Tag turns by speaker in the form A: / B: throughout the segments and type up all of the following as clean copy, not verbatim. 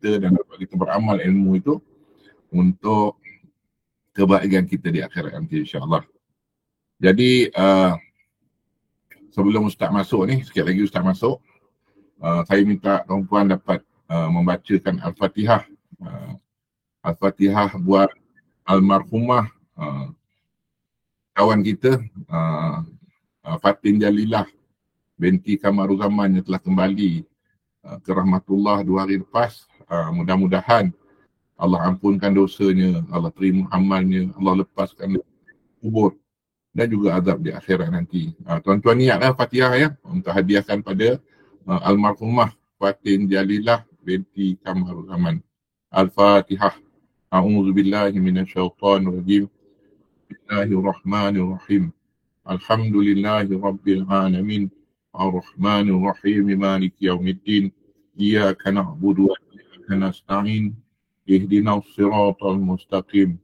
A: kita dan dapat kita beramal ilmu itu untuk kebahagiaan kita di akhirat nanti, insyaAllah. Jadi sebelum Ustaz masuk ni, sikit lagi Ustaz masuk, saya minta tuan-puan dapat membacakan Al-Fatihah. Al-Fatihah buat almarhumah kawan kita Fatin Jalilah binti Kamaruzaman yang telah kembali ke rahmatullah 2 hari lepas. Mudah-mudahan Allah ampunkan dosanya, Allah terima amalnya, Allah lepaskan kubur dan juga azab di akhirat nanti. Tuan-tuan niatlah Fatihah ya untuk hadiahkan pada almarhumah Fatin Jalilah binti Kamaruzaman. Al-Fatihah. A'udzubillahi minasyaitonirrajim. Bismillahirrahmanirrahim. Alhamdulillahi rabbil alamin. Ar-Rahmanir Rahim. Maliki yaumiddin. Iyyaka na'budu wa iyyaka nasta'in. Ihdinas siratal mustaqim.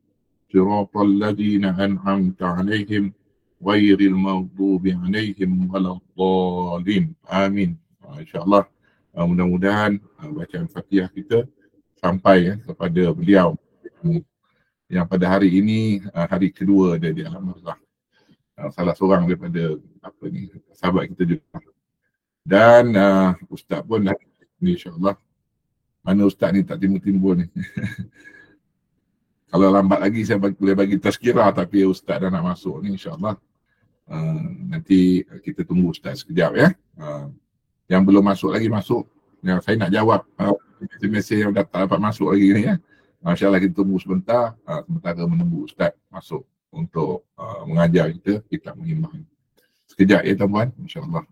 A: Siratal ladzina an'amta 'alaihim ghairil maghdubi 'alaihim waladdallin. Amin. InsyaAllah mudah-mudahan bacaan Fatihah kita sampai kepada beliau yang pada hari ini hari kedua dia di alam barzakh. Salah seorang daripada sahabat kita juga. Dan Ustaz pun dah ni, insyaAllah. Mana Ustaz ni tak timbul-timbul ni. Kalau lambat lagi saya boleh bagi tazkirah, tapi Ustaz dah nak masuk ni, insyaAllah. Nanti kita tunggu Ustaz sekejap ya. Yang belum masuk lagi masuk. Yang saya nak jawab mesej yang dah tak dapat masuk lagi ni ya. InsyaAllah kita tunggu sebentar, sementara menunggu Ustaz masuk untuk mengajar kita kitab Muhimmah. Sekejap ya tuan-tuan, insyaAllah.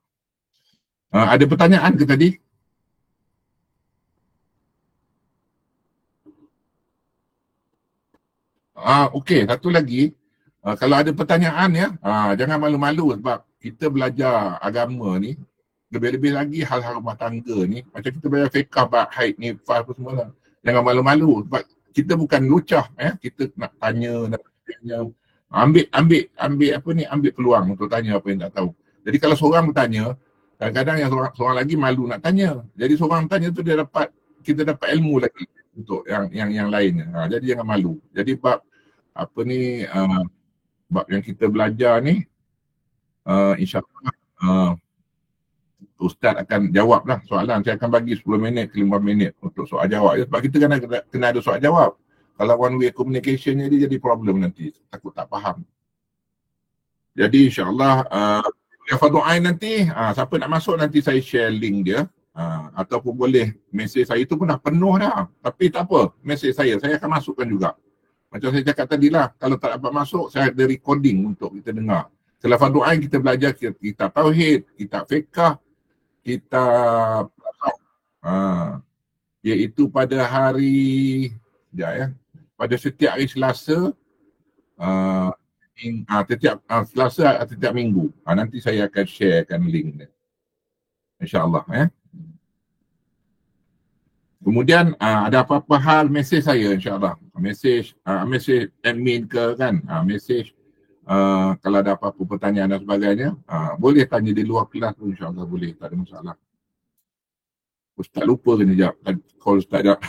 A: Ada pertanyaan ke tadi? Okey, satu lagi. Kalau ada pertanyaan ya, jangan malu-malu sebab kita belajar agama ni, lebih-lebih lagi hal-hal rumah tangga ni, macam kita belajar fiqah, bab haid, nifas apa semua lah. Jangan malu-malu sebab kita bukan lucah ya, kita nak tanya, ambil peluang untuk tanya apa yang tak tahu. Jadi kalau seorang bertanya, kadang-kadang yang seorang lagi malu nak tanya. Jadi seorang tanya tu kita dapat ilmu lagi untuk yang lainnya. Jadi jangan malu. Jadi bab bab yang kita belajar ni, insyaAllah Ustaz akan jawab lah soalan. Saya akan bagi 10 minit ke 15 minit untuk soal jawab. Sebab kita kena ada soal jawab. Kalau one way communication dia jadi problem nanti. Takut tak faham. Jadi insyaAllah Fardhu Ain nanti, siapa nak masuk nanti saya share link dia. Ataupun boleh mesej saya tu pun dah penuh dah. Tapi tak apa, mesej saya akan masukkan juga. Macam saya cakap tadi lah, kalau tak dapat masuk, saya ada recording untuk kita dengar. Setelah Fardhu Ain kita belajar kitab Tauhid, kitab Fiqah, kitab iaitu pada hari pada setiap hari Selasa, Selasa setiap minggu. Nanti saya akan sharekan link dia, insyaAllah ya. Kemudian ada apa-apa hal, mesej saya insyaAllah. Mesej admin ke kan, mesej kalau ada apa-apa pertanyaan dan sebagainya, boleh tanya di luar kelas tu, insyaAllah boleh, tak ada masalah. Ustaz lupa kena jawab call Ustaz jawab.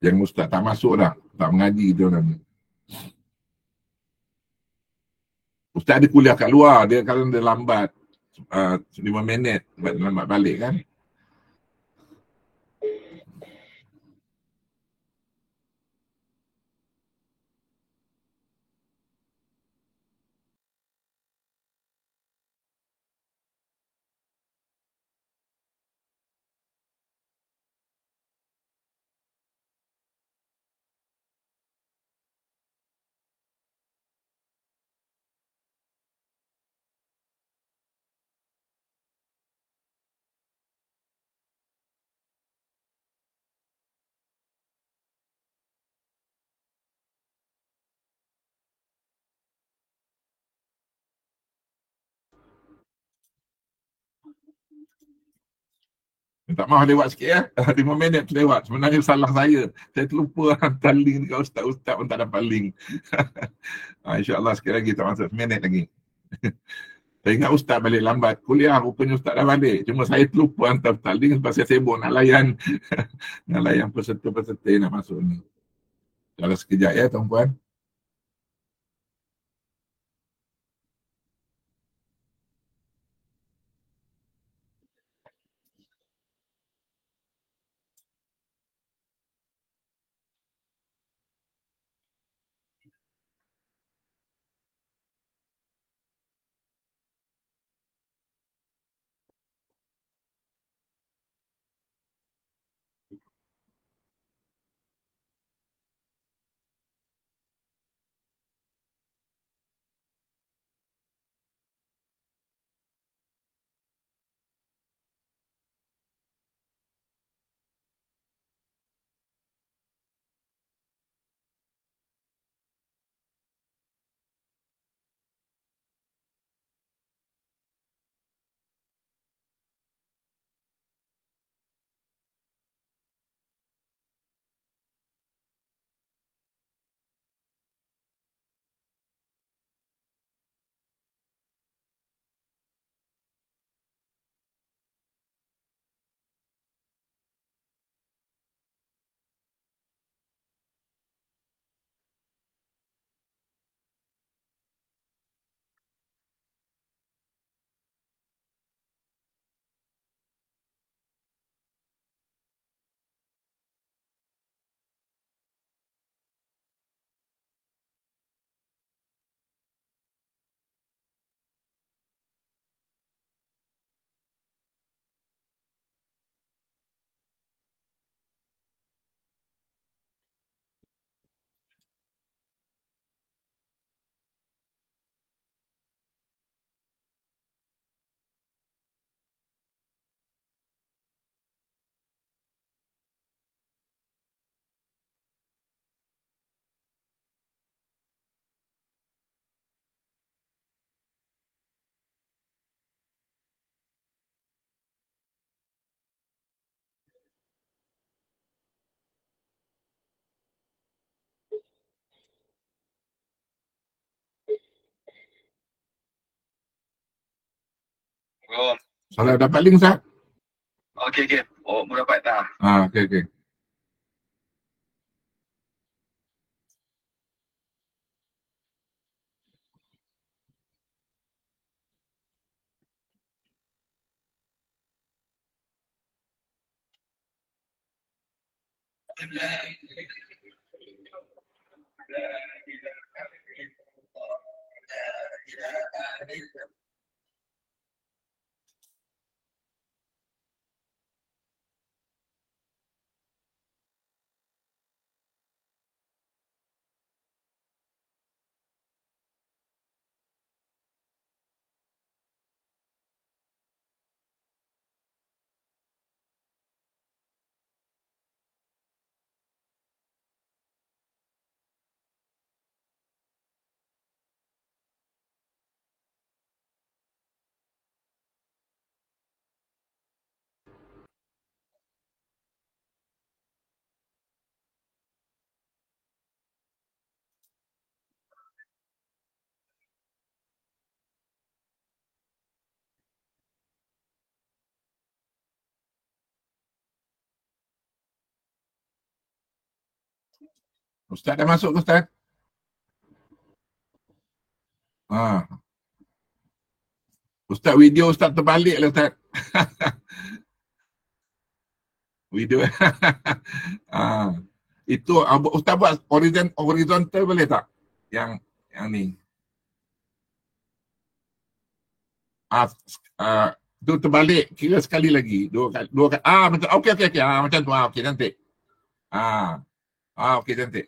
A: Yang Ustaz tak masuk dah, tak mengaji dia orang ni. Ustaz ada kuliah kat luar, dia kalau dia lambat 5 minit, lambat balik kan. Tak maaf lewat sikit ya. 5 minit lewat. Sebenarnya salah saya. Saya terlupa hantar link dekat Ustaz pun tak dapat link. InsyaAllah sikit lagi tak masuk 1 minit lagi. Saya ingat Ustaz balik lambat. Kuliah rupanya Ustaz dah balik. Cuma saya terlupa hantar Ustaz link sebab saya sibuk nak layan nak layan peserta-peserta yang nak masuk ni. Kalau sekejap ya tuan-puan.
B: Oh,
A: Salah dapat link Ustaz?
B: okey okey. Oh, mu dapat dah.
A: Okey okey. Ustaz dah masuk ke Ustaz? Ustaz, video Ustaz terbalik lah Ustaz. Video. Itu Ustaz buat horizontal boleh tak? Yang ni. Itu terbalik kira sekali lagi. Dua kali. Betul. Okey. Macam tu. Okey, cantik. Okey, cantik.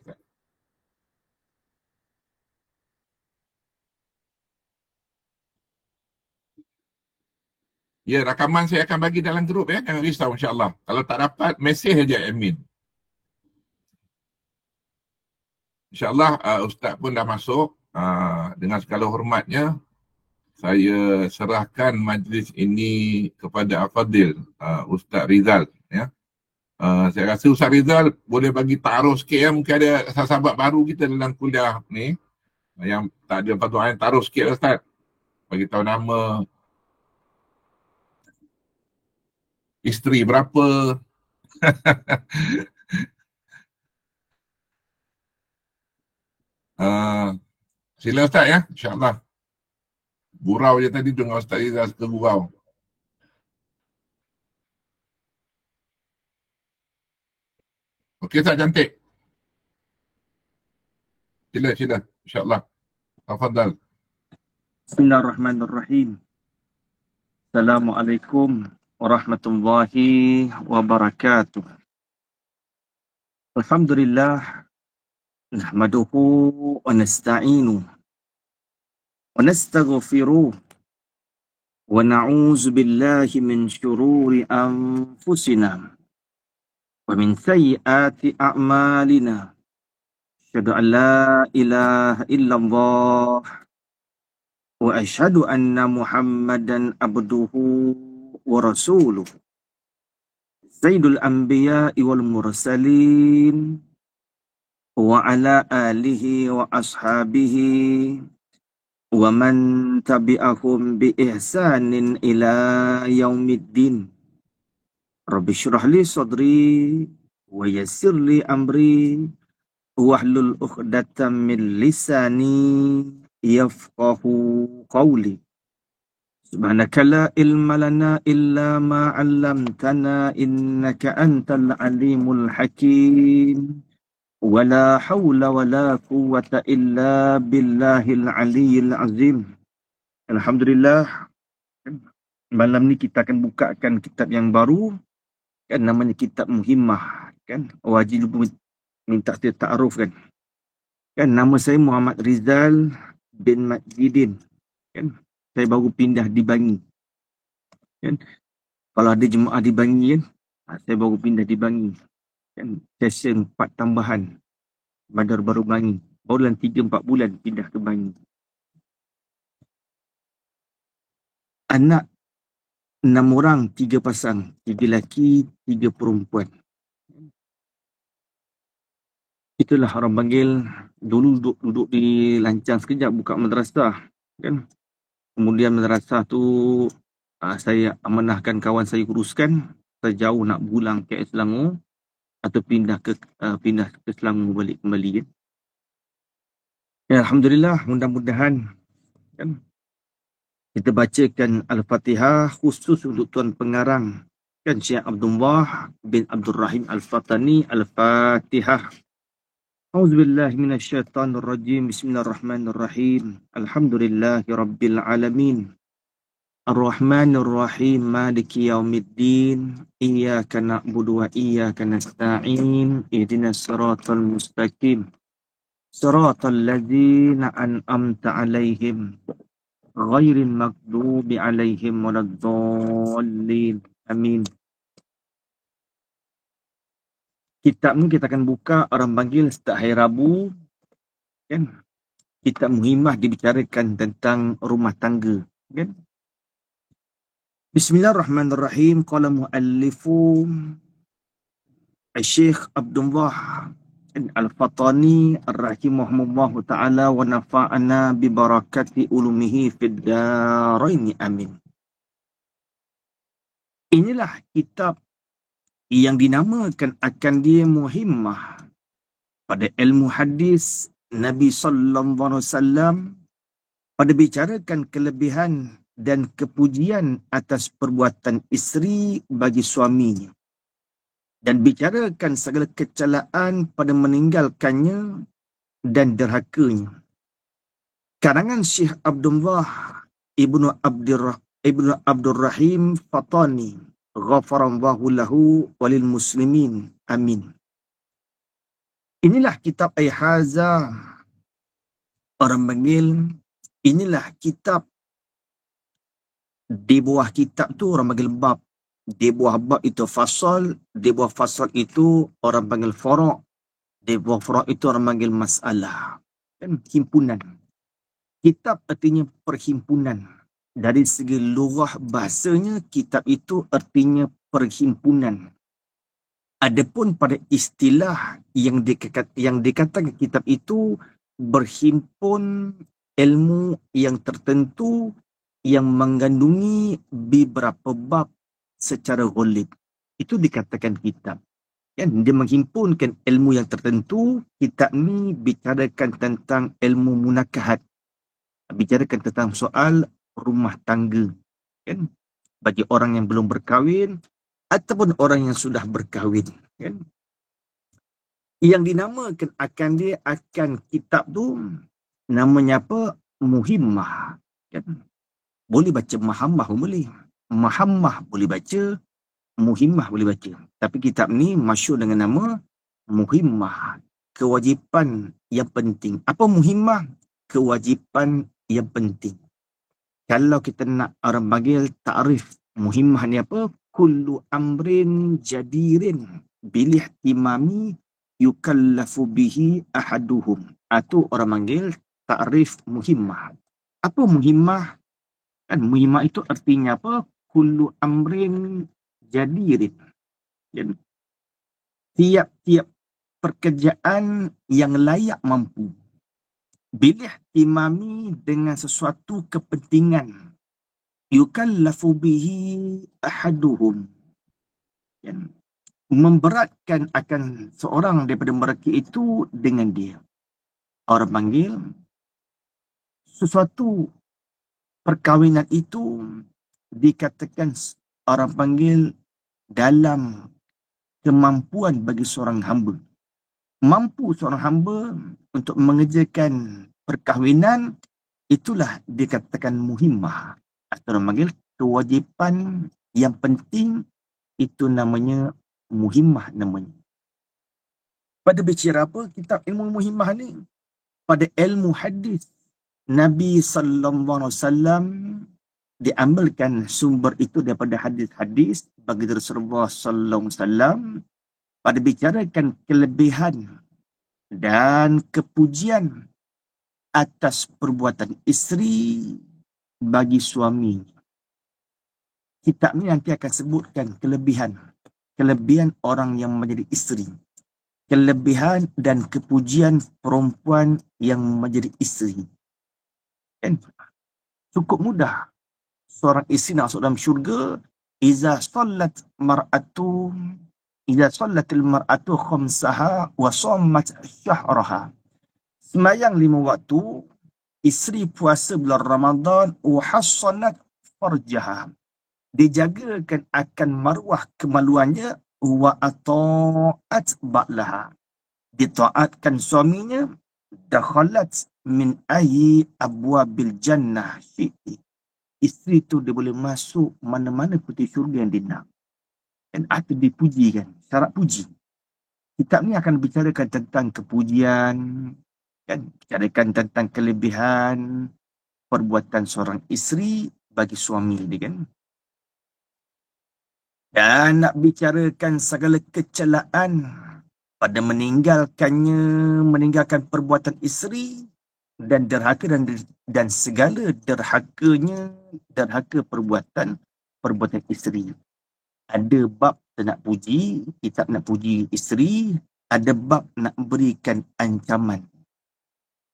A: Ya, rakaman saya akan bagi dalam grup ya. Jangan risau insya-Allah. Kalau tak dapat, mesej aja admin. InsyaAllah Ustaz pun dah masuk. Dengan segala hormatnya, saya serahkan majlis ini kepada Al-Fadil, Ustaz Rizal. Ya. Saya rasa Ustaz Rizal boleh bagi taruh sikit ya. Mungkin ada sahabat baru kita dalam kuliah ni yang tak ada patut taruh sikit lah Ustaz. Bagi tahu nama isteri berapa. Sila Ustaz ya, insyaAllah. Gurau je tadi dengan Ustaz Izzah, suka gurau. Okey Ustaz, cantik. Sila, insyaAllah. Tafadhal.
C: Bismillahirrahmanirrahim. Assalamualaikum warahmatullahi wabarakatuh. Alhamdulillah, nahmaduhu wa nasta'inu wa nastaghfiruh wa na'udzu billahi min syururi anfusina wa min sayyiati a'malina. Asyhadu an la ilaha illallah wa asyhadu anna Muhammadan abduhu wa rasuluh. Sayyidul anbiya'i wal mursalin wa ala alihi wa ashabihi wa man tabi'ahum bi ihsanin ila yaumiddin. Rabbi syrah li sadri wa yassir li amri wahlul 'uqdatam min lisani yafqahu qawli. Subhanaka la ilma lana illa ma 'allamtana innaka antal alimul hakim. Wala haula wala quwwata illa billahil aliyyil azim. Alhamdulillah, malam ni kita akan bukakan kitab yang baru, kan, namanya kitab Muhimmah, kan. Wajib minta saya ta'aruf, kan. Kan nama saya Muhammad Rizal bin Majidin, kan. Saya baru pindah di Bangi, kan. Kalau ada jemaah di Bangi, kan, saya baru pindah di Bangi, kan. Session 4 tambahan Bandar Baru Bangi. Baru dalam 3-4 bulan pindah ke Bangi. Anak 6 orang, 3 pasang, 3 lelaki, 3 perempuan. Itulah orang panggil. Dulu duduk di Lancang sekejap, buka madrasah, kan. Kemudian madrasah tu saya amanahkan kawan saya uruskan. Saya jauh nak pulang ke Selangor atau pindah ke Selangor balik kembali, kan. Ya, alhamdulillah, mudah-mudahan, kan, kita bacakan Al-Fatihah khusus untuk tuan pengarang, kan, Syekh Abdullah bin Abdul Rahim Al-Fatani. Al-Fatihah. A'udzubillahi minasyaitonirrajim. Bismillahirrahmanirrahim. Alhamdulillahi rabbil alamin. Ar-Rahmanir-Rahim. Maliki yaumiddin. Iyyaka na'budu wa iyyaka nasta'in. Ihdinas siratal mustaqim. Siratal ladzina an'amta 'alaihim ghairil maghdubi 'alaihim waladdallin. Amin. Kitab ni kita akan buka, orang panggil, setiap hari Rabu, kan. Kitab Muhimmah dibicarakan tentang rumah tangga, kan. Bismillahirrahmanirrahim. Qala muallifu Syekh Abdullah Al-Fatani rahimahullahu ta'ala wa nafa'ana bi barakati ulumihi fid darain. Amin. Inilah kitab yang dinamakan akan dia Muhimmah pada ilmu hadis Nabi sallallahu alaihi wasallam, pada bicarakan kelebihan dan kepujian atas perbuatan isteri bagi suaminya, dan bicarakan segala kecelaan pada meninggalkannya dan derhakanya. Karangan Syekh Abdullah ibnu Abdurrahim Fatani, ghafarallahu lahu walil muslimin. Amin. Inilah kitab Aihaza, orang panggil. Inilah kitab. Di bawah kitab tu orang panggil bab. Di bawah bab itu fasal. Di bawah fasal itu orang panggil fara'. Di bawah fara' itu orang panggil masalah. Kan, himpunan. Kitab artinya perhimpunan. Dari segi lughah bahasanya, kitab itu artinya perhimpunan. Adapun pada istilah yang dikatakan kitab itu berhimpun ilmu yang tertentu yang mengandungi beberapa bab secara ghalib. Itu dikatakan kitab. Kan dia menghimpunkan ilmu yang tertentu. Kitab ni bicarakan tentang ilmu munakahat, bicarakan tentang soal rumah tangga, kan, bagi orang yang belum berkahwin ataupun orang yang sudah berkahwin, kan. Yang dinamakan akan kitab tu namanya apa? Muhimmah, kan. Boleh baca Mahammah pun boleh. Mahammah boleh baca, Muhimmah boleh baca. Tapi kitab ni masyhur dengan nama Muhimmah, kewajipan yang penting. Apa Muhimmah? Kewajipan yang penting. Kalau kita nak orang panggil ta'rif Muhimmah ni apa? Kullu amrin jadirin bilih imami yukallafu bihi ahaduhum. Itu orang panggil ta'rif Muhimmah. Apa Muhimmah? Kan Muhimmah itu artinya apa? Kullu amrin jadirin. Jadi, tiap-tiap pekerjaan yang layak mampu. Bilih imami dengan sesuatu kepentingan. Yukallafu bihi ahaduhum. Kan? Memberatkan akan seorang daripada mereka itu dengan dia. Orang panggil sesuatu perkahwinan itu dikatakan orang panggil dalam kemampuan bagi seorang hamba. Mampu seorang hamba untuk mengerjakan perkahwinan, itulah dikatakan muhimmah. Atau orang panggil kewajipan yang penting, itu namanya muhimmah namanya. Pada bicara apa kitab ilmu muhimmah ni? Pada ilmu hadis, Nabi SAW diambilkan sumber itu daripada hadis-hadis bagi Rasulullah SAW pada bicarakan kelebihan dan kepujian atas perbuatan isteri bagi suami. Kitab ni nanti akan sebutkan kelebihan orang yang menjadi isteri, kelebihan dan kepujian perempuan yang menjadi isteri. Kan? Cukup mudah. Seorang isteri nak masuk dalam syurga, iza sallatil mar'atu khamsaha wa shammat syahraha. Semayang 5 waktu, isteri puasa bulan Ramadan, wa hassanat farjaha. Dijagakan akan maruah kemaluannya, wa ata'at ba'laha. Ditaatkan suaminya, dakhalat min ayyi abwabil jannah syi'ti. Isteri tu dia boleh masuk mana-mana peti syurga yang dia nak. Dan itu dipuji kan, syarat puji. Kitab ni akan bicarakan tentang kepujian, kan, bicarakan tentang kelebihan perbuatan seorang isteri bagi suami dia, kan. Dan nak bicarakan segala kecelaan pada meninggalkan perbuatan isteri dan derhaka dan segala derhaka perbuatan isteri. Ada bab nak puji, kitab nak puji isteri, ada bab nak berikan ancaman.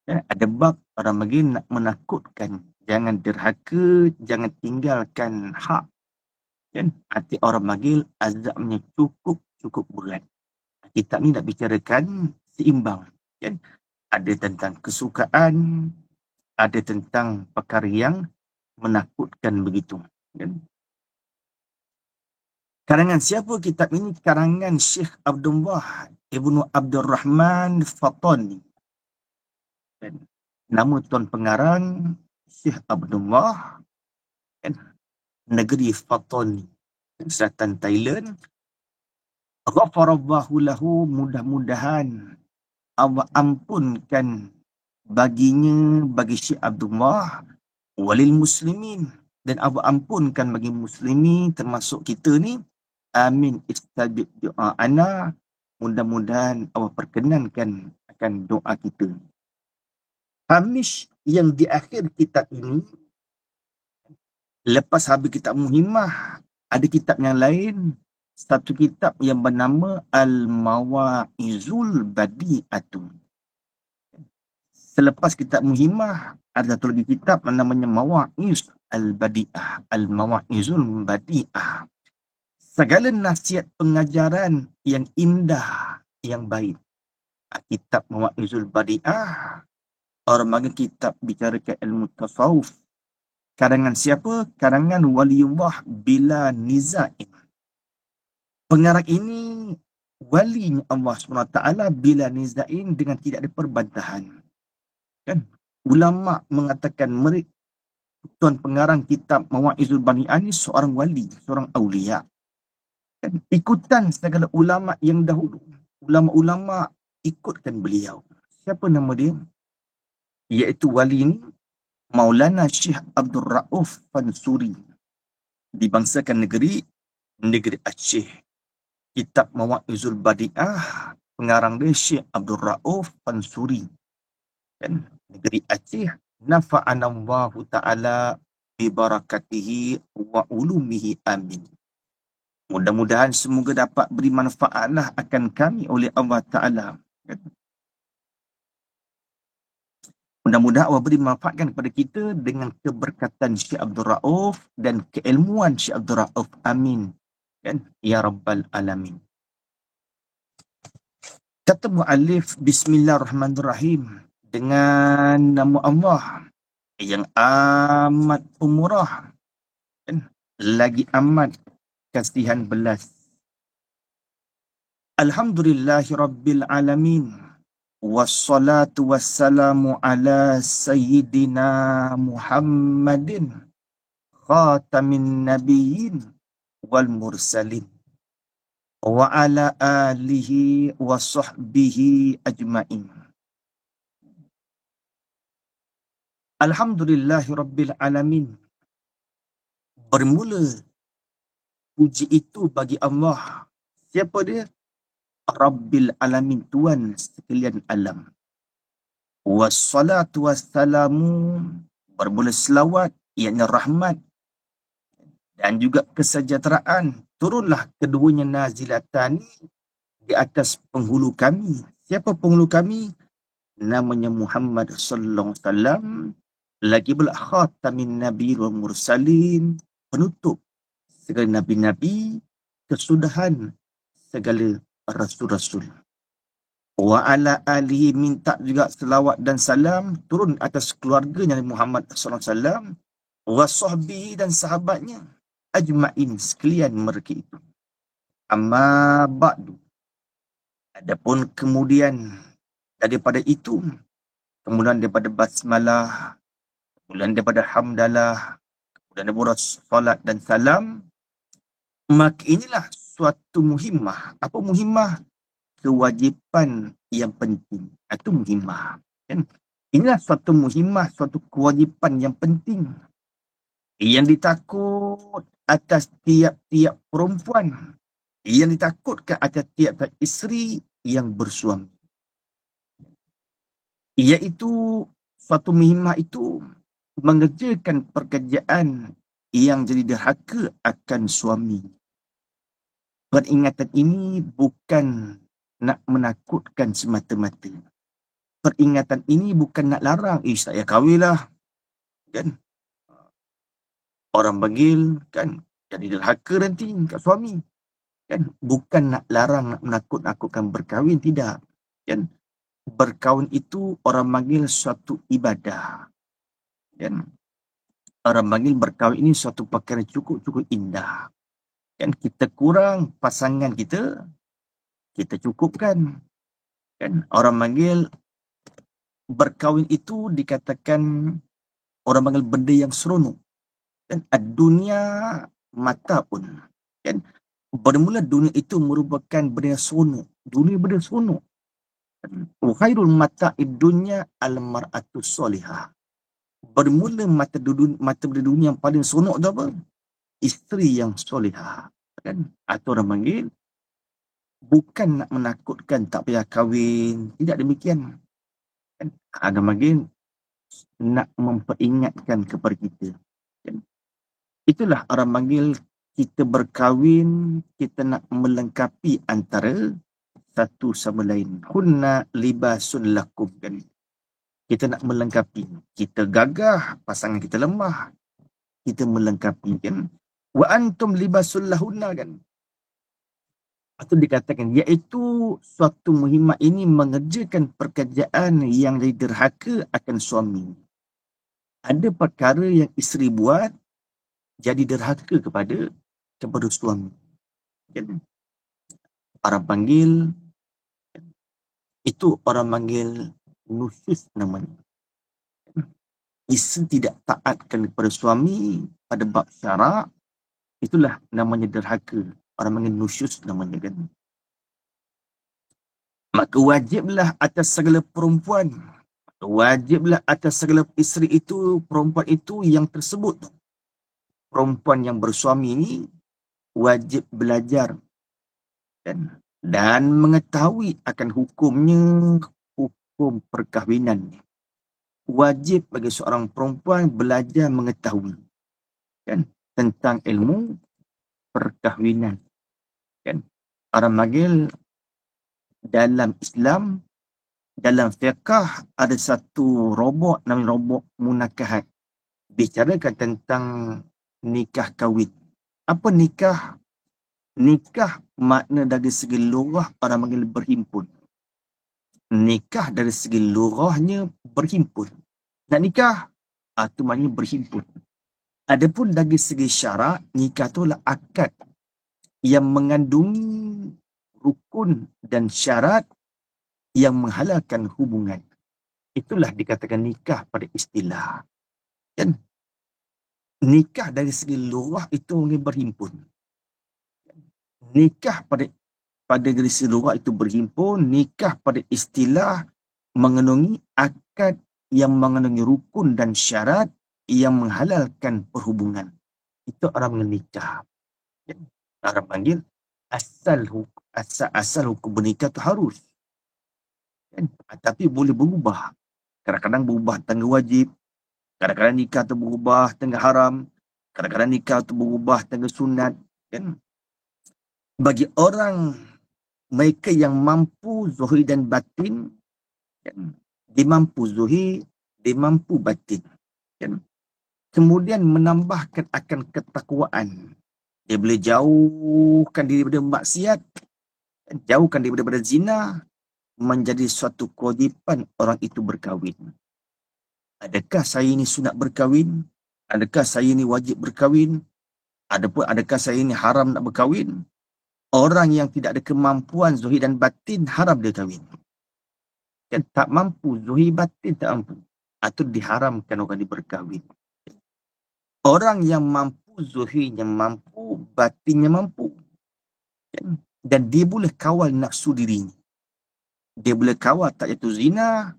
C: Ya, ada bab orang bagi nak menakutkan, jangan derhaka, jangan tinggalkan hak. Kan? Hati orang panggil azabnya cukup berat. Kitab ni nak bicarakan seimbang. Kan? Ada tentang kesukaan, ada tentang perkara yang menakutkan begitu. Kan? Karangan siapa kitab ini? Karangan Syekh Abdullah Ibnu Abdul Rahman Fatani. Dan nama tuan pengarang Syekh Abdullah, kan? Negeri Fatani, selatan Thailand. Ghafarallahu lahu, mudah-mudahan Allah ampunkan baginya, bagi Syekh Abdullah, walil muslimin, dan Allah ampunkan bagi muslimin termasuk kita ni. Amin. Istajib doa ana, mudah-mudahan Allah perkenankan akan doa kita. Hamish yang di akhir kitab ini, lepas habis kitab Muhimmah, ada kitab yang lain. Satu kitab yang bernama Al-Mawa'izul Badi'atu. Selepas kitab Muhimmah, ada satu lagi kitab namanya Mawa'iz Al-Badi'ah. Al-Mawa'izul Badi'ah. Segala nasihat pengajaran yang indah, yang baik. Kitab Mawa'izul Badi'ah, orang panggil kitab bicarakan ilmu tasawuf. Karangan siapa? Karangan Waliullah bila niza'in. Pengarang ini walinya Allah SWT bila niza'in dengan tidak ada perbantahan. Kan? Ulama mengatakan mereka, tuan pengarang kitab Mawa'izul Badi'ah ni seorang wali, seorang awliya. Kan? Ikutan segala ulama yang dahulu. Ulama-ulama ikutkan beliau. Siapa nama dia? Iaitu wali ini Maulana Syekh Abdul Rauf Fansuri. Dibangsakan negeri Aceh. Kitab Mawa'izul Badi'ah, pengarang dia Syekh Abdul Rauf Fansuri. Dan negeri Aceh, nafa'anallahu ta'ala bibarakatihi wa ulumihi amin. Mudah-mudahan semoga dapat beri manfaatlah akan kami oleh Allah Ta'ala. Mudah-mudahan Allah beri manfaatkan kepada kita dengan keberkatan Syekh Abdul Rauf dan keilmuan Syekh Abdul Rauf. Amin. Kan? Ya Rabbal Alamin. Kata mu'alif, Bismillahirrahmanirrahim. Dengan nama Allah yang amat pemurah, kan? Lagi amat kasihan belas. Alhamdulillahi Rabbil Alamin. Wassalatu wassalamu ala Sayyidina Muhammadin khatamin nabiyyin wal mursalin wa ala alihi wa sahbihi ajma'in. Alhamdulillahi Rabbil Alamin. Bermula puji itu bagi Allah. Siapa dia? Rabbil Alamin, Tuhan sekalian alam. Wassalatu wassalamu, bermula selawat, iaitu rahmat dan juga kesejahteraan, turunlah keduanya nazilatan di atas penghulu kami. Siapa penghulu kami? Namanya Muhammad sallallahu alaihi wasallam. Lagi pula khatamin nabi wal mursalin, penutup segala nabi-nabi, kesudahan segala rasul-rasul. Wa ala alihi, minta juga selawat dan salam turun atas keluarganya Muhammad sallallahu alaihi wasallam, wa sahbihi, dan sahabatnya ajma'in, sekalian mereka itu. Amma ba'du. Adapun kemudian daripada itu, kemudian daripada basmalah, kemudian daripada hamdalah, kemudian daripada salat dan salam, maka inilah suatu muhimmah. Apa muhimmah? Kewajipan yang penting. Itu muhimmah. Kan? Inilah suatu muhimmah, suatu kewajipan yang penting yang ditakut atas tiap-tiap perempuan, yang ditakutkan atas tiap-tiap isteri yang bersuami. Iaitu suatu muhimmah itu mengerjakan pekerjaan yang jadi derhaka akan suami. Peringatan ini bukan nak menakutkan semata-mata. Peringatan ini bukan nak larang, saya kahwinlah. Kan? Orang panggil, kan, jadi derhaka nanti kat suami. Kan? Bukan nak larang, nak menakut-nakutkan berkahwin, tidak. Kan? Berkahwin itu orang panggil suatu ibadah. Kan? Orang panggil berkahwin ini suatu perkara cukup indah. Kan? Kita kurang pasangan kita cukupkan. Kan? Orang panggil berkahwin itu dikatakan orang panggil benda yang seronok. Dan dunia mata pun. Kan? Bermula dunia itu merupakan benda yang seronok. Dunia benda seronok. Khairul mata'id dunya al-mar'atu solihah. Bermula mata benda dunia yang paling seronok tu apa? Isteri yang solihah. Kan? Atau orang panggil bukan nak menakutkan tak payah kahwin. Tidak demikian. Kan? Agama panggil nak memperingatkan kepada kita. Kan? Itulah orang panggil kita berkahwin, kita nak melengkapi antara satu sama lain. Hunna libasun lakum. Kan? Kita nak melengkapi. Kita gagah, pasangan kita lemah. Kita melengkapi, kan. Wa antum libasul lahunna, kan. Atau dikatakan, iaitu suatu muhimmat ini mengerjakan pekerjaan yang jadi derhaka akan suami. Ada perkara yang isteri buat jadi derhaka kepada suami. Kan? Orang panggil, itu orang panggil nusyuz namanya. Isteri tidak taatkan kepada suami pada bab syarak, itulah namanya derhaka. Orang panggil nusyuz namanya, kan. Maka wajiblah atas segala perempuan, wajiblah atas segala isteri itu, perempuan itu yang tersebut, perempuan yang bersuami ini wajib belajar, kan, dan mengetahui akan hukumnya, hukum perkahwinan. Wajib bagi seorang perempuan belajar mengetahui, kan, tentang ilmu perkahwinan, kan. Orang panggil dalam Islam, dalam fiqh ada satu robok namanya robok munakahat. Bicarakan tentang nikah kahwin. Apa nikah? Nikah makna dari segi lurah orang panggil berhimpun. Nikah dari segi lurahnya berhimpun. Nak nikah, itu maknanya berhimpun. Adapun dari segi syarak, nikah itulah akad yang mengandungi rukun dan syarat yang menghalalkan hubungan. Itulah dikatakan nikah pada istilah. Kan? Nikah dari segi lurah itu berhimpun. Nikah pada dari segi lurah itu berhimpun. Nikah pada istilah mengandungi akad yang mengandungi rukun dan syarat yang menghalalkan perhubungan. Itu orang menikah. Orang panggil asal hukum bernikah itu harus. Kan? Tapi boleh berubah. Kadang-kadang berubah tengah wajib. Kadang-kadang nikah itu berubah tengah haram. Kadang-kadang nikah itu berubah tengah sunat. Kan? Bagi orang mereka yang mampu zuhir dan batin, kan? Dia mampu zuhir, dia mampu batin. Kan? Kemudian menambahkan akan ketakwaan. Dia boleh jauhkan diri daripada maksiat, jauhkan diri daripada zina, menjadi suatu kewajipan orang itu berkahwin. Adakah saya ini sunat berkahwin? Adakah saya ini wajib berkahwin? Adakah saya ini haram nak berkahwin? Orang yang tidak ada kemampuan zuhir dan batin, haram dia kahwin. Kan tak mampu, zuhir batin tak mampu. Atau diharamkan orang dia berkahwin. Orang yang mampu, zuhirnya mampu, batinnya mampu. Kan? Dan dia boleh kawal nafsu dirinya. Dia boleh kawal tak jatuh zina,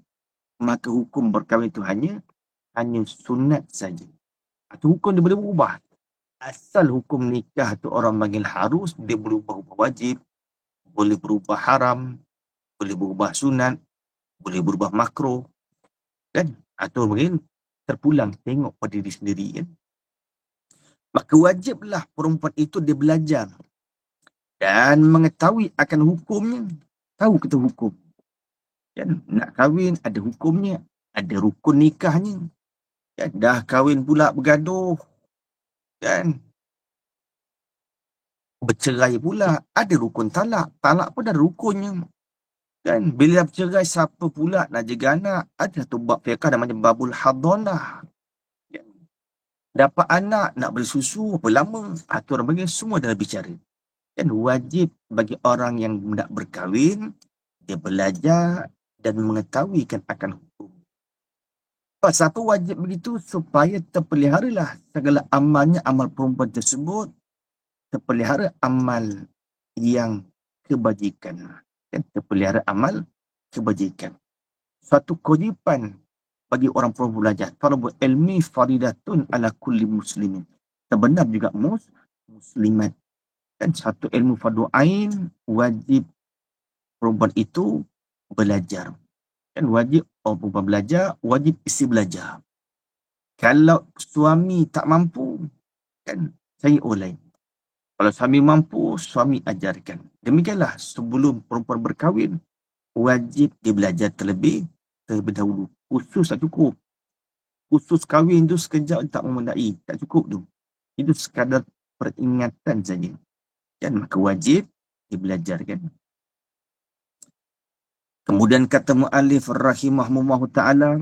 C: maka hukum berkahwin itu hanya sunat saja. Atau hukum dia boleh berubah. Asal hukum nikah tu orang panggil harus, dia boleh berubah wajib, boleh berubah haram, boleh berubah sunat, boleh berubah makruh, kan? Atau mungkin terpulang tengok pada diri sendiri, kan? Maka wajiblah perempuan itu dia belajar dan mengetahui akan hukumnya. Tahu kita hukum. Kan? Nak kahwin ada hukumnya, ada rukun nikahnya. Kan? Dah kahwin pula bergaduh, kan? Bercerai pula, ada rukun talak. Talak pun ada rukunnya. Kan? Bila bercerai, siapa pula nak jaga anak? Ada satu bab fiqh namanya babul hadonah. Kan? Dapat anak, nak beli susu, berapa lama? Orang bagi semua dah bicara. Kan wajib bagi orang yang nak berkahwin, dia belajar dan mengetahui kan akan hukum. Siapa wajib begitu? Supaya terpeliharalah segala amalnya, amal perempuan tersebut, terpelihara amal yang kebajikan. Dan terpelihara amal kebajikan. Suatu kewajipan bagi orang perempuan belajar. Talabul ilmi faridatun ala kulli muslimin. Sebenar juga muslimat. Dan satu ilmu fardu ain, wajib perempuan itu belajar. Kan wajib orang perempuan belajar, wajib isteri belajar. Kalau suami tak mampu, kan cari orang lain. Kalau suami mampu, suami ajarkan. Demikianlah sebelum perempuan berkahwin, wajib dia belajar terlebih dahulu. Khusus tak cukup. Khusus kahwin tu sekejap tak memadai. Tak cukup tu. Itu sekadar peringatan saja. Dan maka wajib dibelajarkan. Kemudian kata mu'alif rahimahullah ta'ala,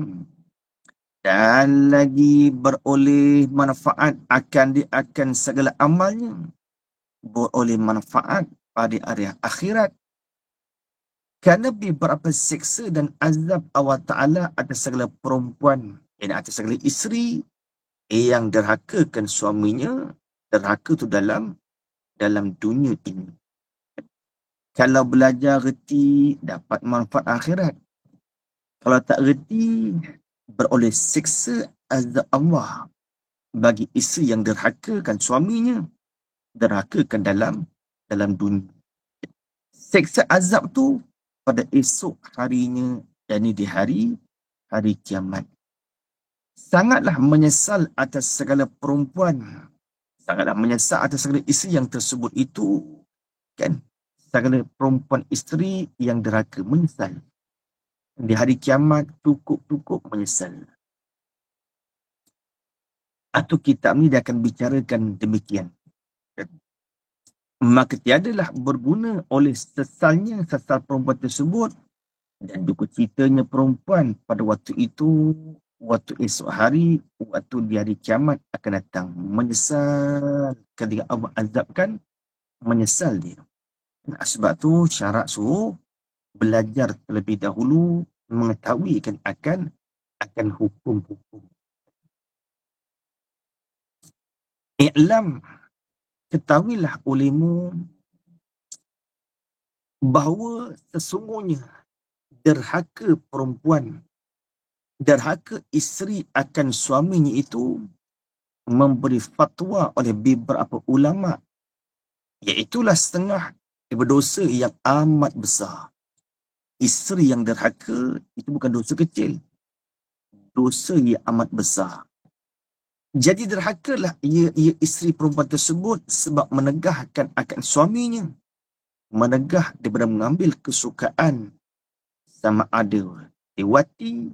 C: dan lagi beroleh manfaat akan segala amalnya, beroleh manfaat pada hari akhirat, kerana beberapa siksa dan azab Allah Ta'ala atas segala perempuan, yang atas segala isteri yang derhakakan suaminya, derhaka tu dalam dunia ini. Kalau belajar reti, dapat manfaat akhirat. Kalau tak reti, beroleh siksa azab Allah bagi isteri yang derhakakan suaminya, derhakakan dalam dunia. Siksa azab tu pada esok harinya, yakni di hari kiamat. Sangatlah menyesal atas segala perempuan, sangatlah menyesal atas segala isteri yang tersebut itu, kan? Segala perempuan isteri yang derhaka, menyesal. Di hari kiamat cukup menyesal. Atau kitab ni dia akan bicarakan demikian. Maka tiadalah berguna oleh sesal perempuan tersebut dan duka citanya perempuan pada waktu itu, waktu esok hari, waktu di hari kiamat akan datang. Menyesal ketika Allah azabkan, menyesal dia. Sebab tu syarat suruh belajar terlebih dahulu, mengetahui akan hukum-hukum. I'lam, ketahuilah olehmu bahawa sesungguhnya derhaka perempuan, derhaka isteri akan suaminya itu memberi fatwa oleh beberapa ulama, iaitulah setengah berdosa yang amat besar. Isteri yang derhaka itu bukan dosa kecil, dosa yang amat besar. Jadi derhakalah ia isteri perempuan tersebut sebab menegahkan akan suaminya, menegah daripada mengambil kesukaan sama ada dewati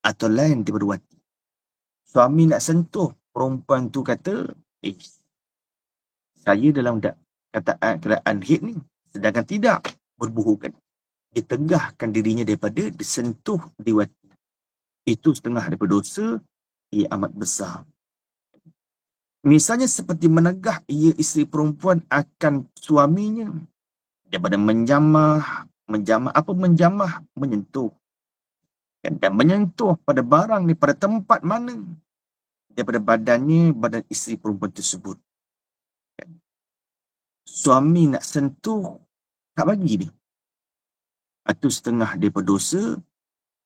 C: atau lain daripada wati. Suami nak sentuh, perempuan tu kata, saya dalam keadaan haid ni, sedangkan tidak, berbohongkan. Ditegahkan dirinya daripada disentuh dewati. Itu setengah daripada dosa yang amat besar. Misalnya seperti menegah ia isteri perempuan akan suaminya daripada menjamah, menyentuh. Dan menyentuh pada barang ni, pada tempat mana daripada badan isteri perempuan tersebut. Suami nak sentuh, tak bagi dia. Itu setengah daripada dosa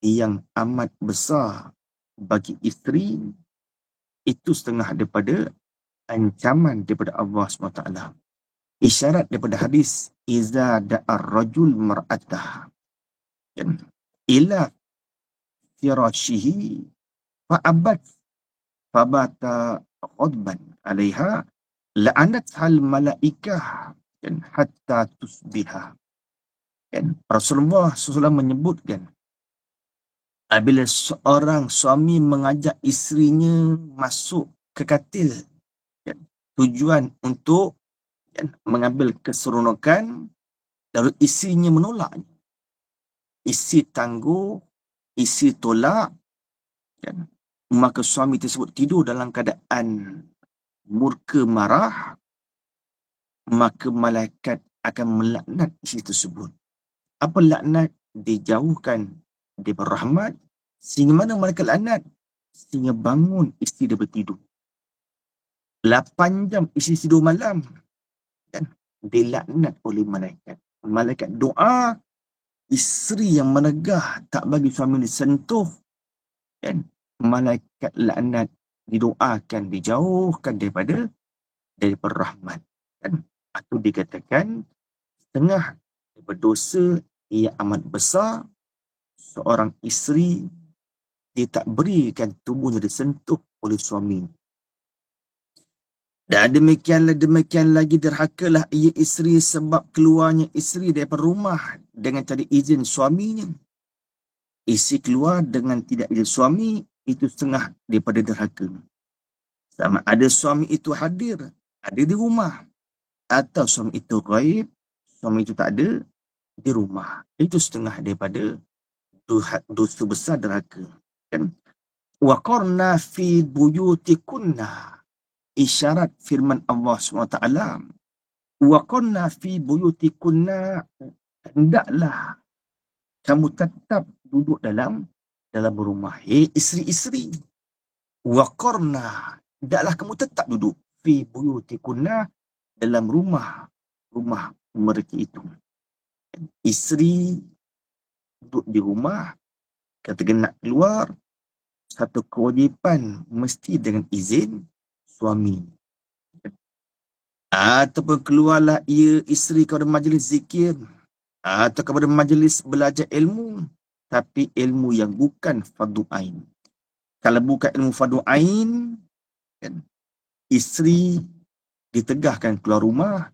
C: yang amat besar bagi isteri. Itu setengah daripada ancaman daripada Allah SWT. Isyarat daripada hadis, iza da'ar rajul mar'atah ila firashihi fa'abat fabata khudban alaiha la'anat hal malaikah hatta tusbiha. Rasulullah SAW menyebutkan, apabila seorang suami mengajak isterinya masuk ke katil, tujuan untuk mengambil keseronokan, lalu isterinya menolak, isteri tangguh, isteri tolak, maka suami tersebut tidur dalam keadaan murka marah, maka malaikat akan melaknat isteri tersebut. Apa laknat? Dijauhkan daripada rahmat. Sehingga mana malaikat laknat? Sehingga bangun isteri daripada tidur. 8 jam isteri tidur malam, dilaknat oleh malaikat. Malaikat doa, isteri yang menegah tak bagi suami disentuh, malaikat laknat, didoakan, dijauhkan daripada rahmat. Atau dikatakan setengah daripada dosa yang amat besar seorang isteri dia tak berikan tubuhnya disentuh oleh suami. Dan demikian lagi derhakalah ia isteri sebab keluarnya isteri daripada rumah dengan cara izin suaminya. Isteri keluar dengan tidak izin suami, itu setengah daripada derhaka. Sama ada suami itu hadir, ada di rumah, atau suami itu ghaib, suami itu tak ada di rumah. Itu setengah daripada dosa besar derhaka. Kan? Waqarna fi buyutikunna. Isyarat firman Allah SWT. Waqarna fi buyutikunna. Hendaklah kamu tetap duduk dalam rumah. Hei isteri-isteri. Waqarna. Hendaklah kamu tetap duduk. Fi buyutikunna. Dalam rumah mereka itu. Isteri duduk di rumah. Katakan nak keluar. Satu kewajipan mesti dengan izin suami. Ataupun keluarlah ia isteri kepada majlis zikir atau kepada majlis belajar ilmu, tapi ilmu yang bukan fardu ain. Kalau bukan ilmu fardu ain, kan, isteri ditegahkan keluar rumah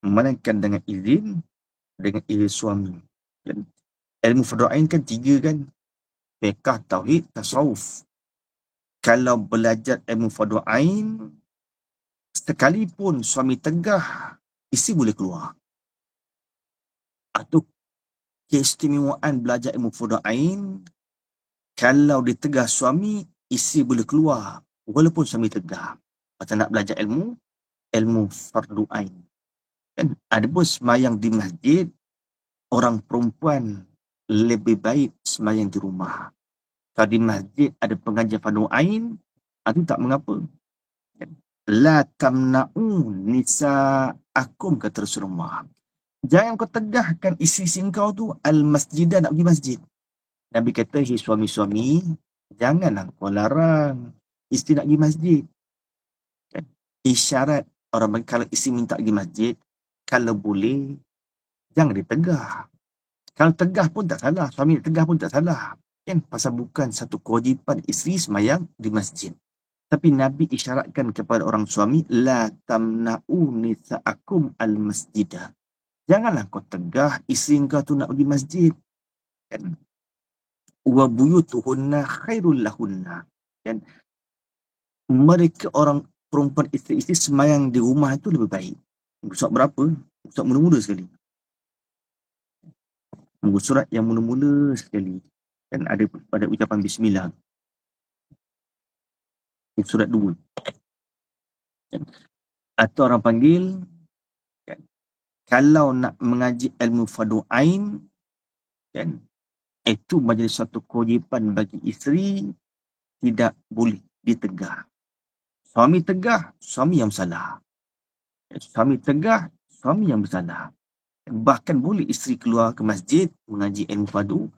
C: melainkan dengan izin suami. Kan? Ilmu fardu ain kan 3 kan. Fiqh, tauhid, tasawuf. Kalau belajar ilmu fardu ain, sekalipun suami tegah, isteri boleh keluar. Atau keistimewaan belajar ilmu fardu ain, kalau ditegah suami, isteri boleh keluar walaupun suami tegah. Macam nak belajar ilmu fardu ain. Kan ada pun semayang di masjid, orang perempuan lebih baik semayang di rumah. Kalau di masjid ada pengajar fardu ain, itu tak mengapa. La tamna'u nisa'akum, kata Rasulullah. Jangan kau tegahkan isteri kau tu al-masjidah, nak pergi masjid. Nabi kata, hei suami-suami, janganlah kau larang isteri nak pergi masjid. Kan? Isyarat orang kalau isteri minta pergi masjid, kalau boleh, jangan ditegah. Kalau tegah pun tak salah, suami tegah pun tak salah. Kan? Pasal bukan satu kewajipan isteri semayang di masjid. Tapi Nabi isyaratkan kepada orang suami, la tamna'u nisa'akum al-masjidah. Janganlah kau tegah isteri kau tu nak pergi masjid. Kan? Wa buyutuhunna khairul lahunna. Kan? Mereka orang perempuan isteri-isteri semayang di rumah itu lebih baik. Surat berapa? Surat mula-mula sekali. Surat yang mula-mula sekali. Kan ada pada ucapan bismillah. Surat 2. Kan? Atau orang panggil, kan, kalau nak mengaji ilmu fardu ain, kan, itu menjadi satu kewajipan bagi isteri, tidak boleh ditegah. Suami tegah, suami yang salah. Suami tegah, suami yang bersalah. Bahkan boleh isteri keluar ke masjid mengaji ilmu fardu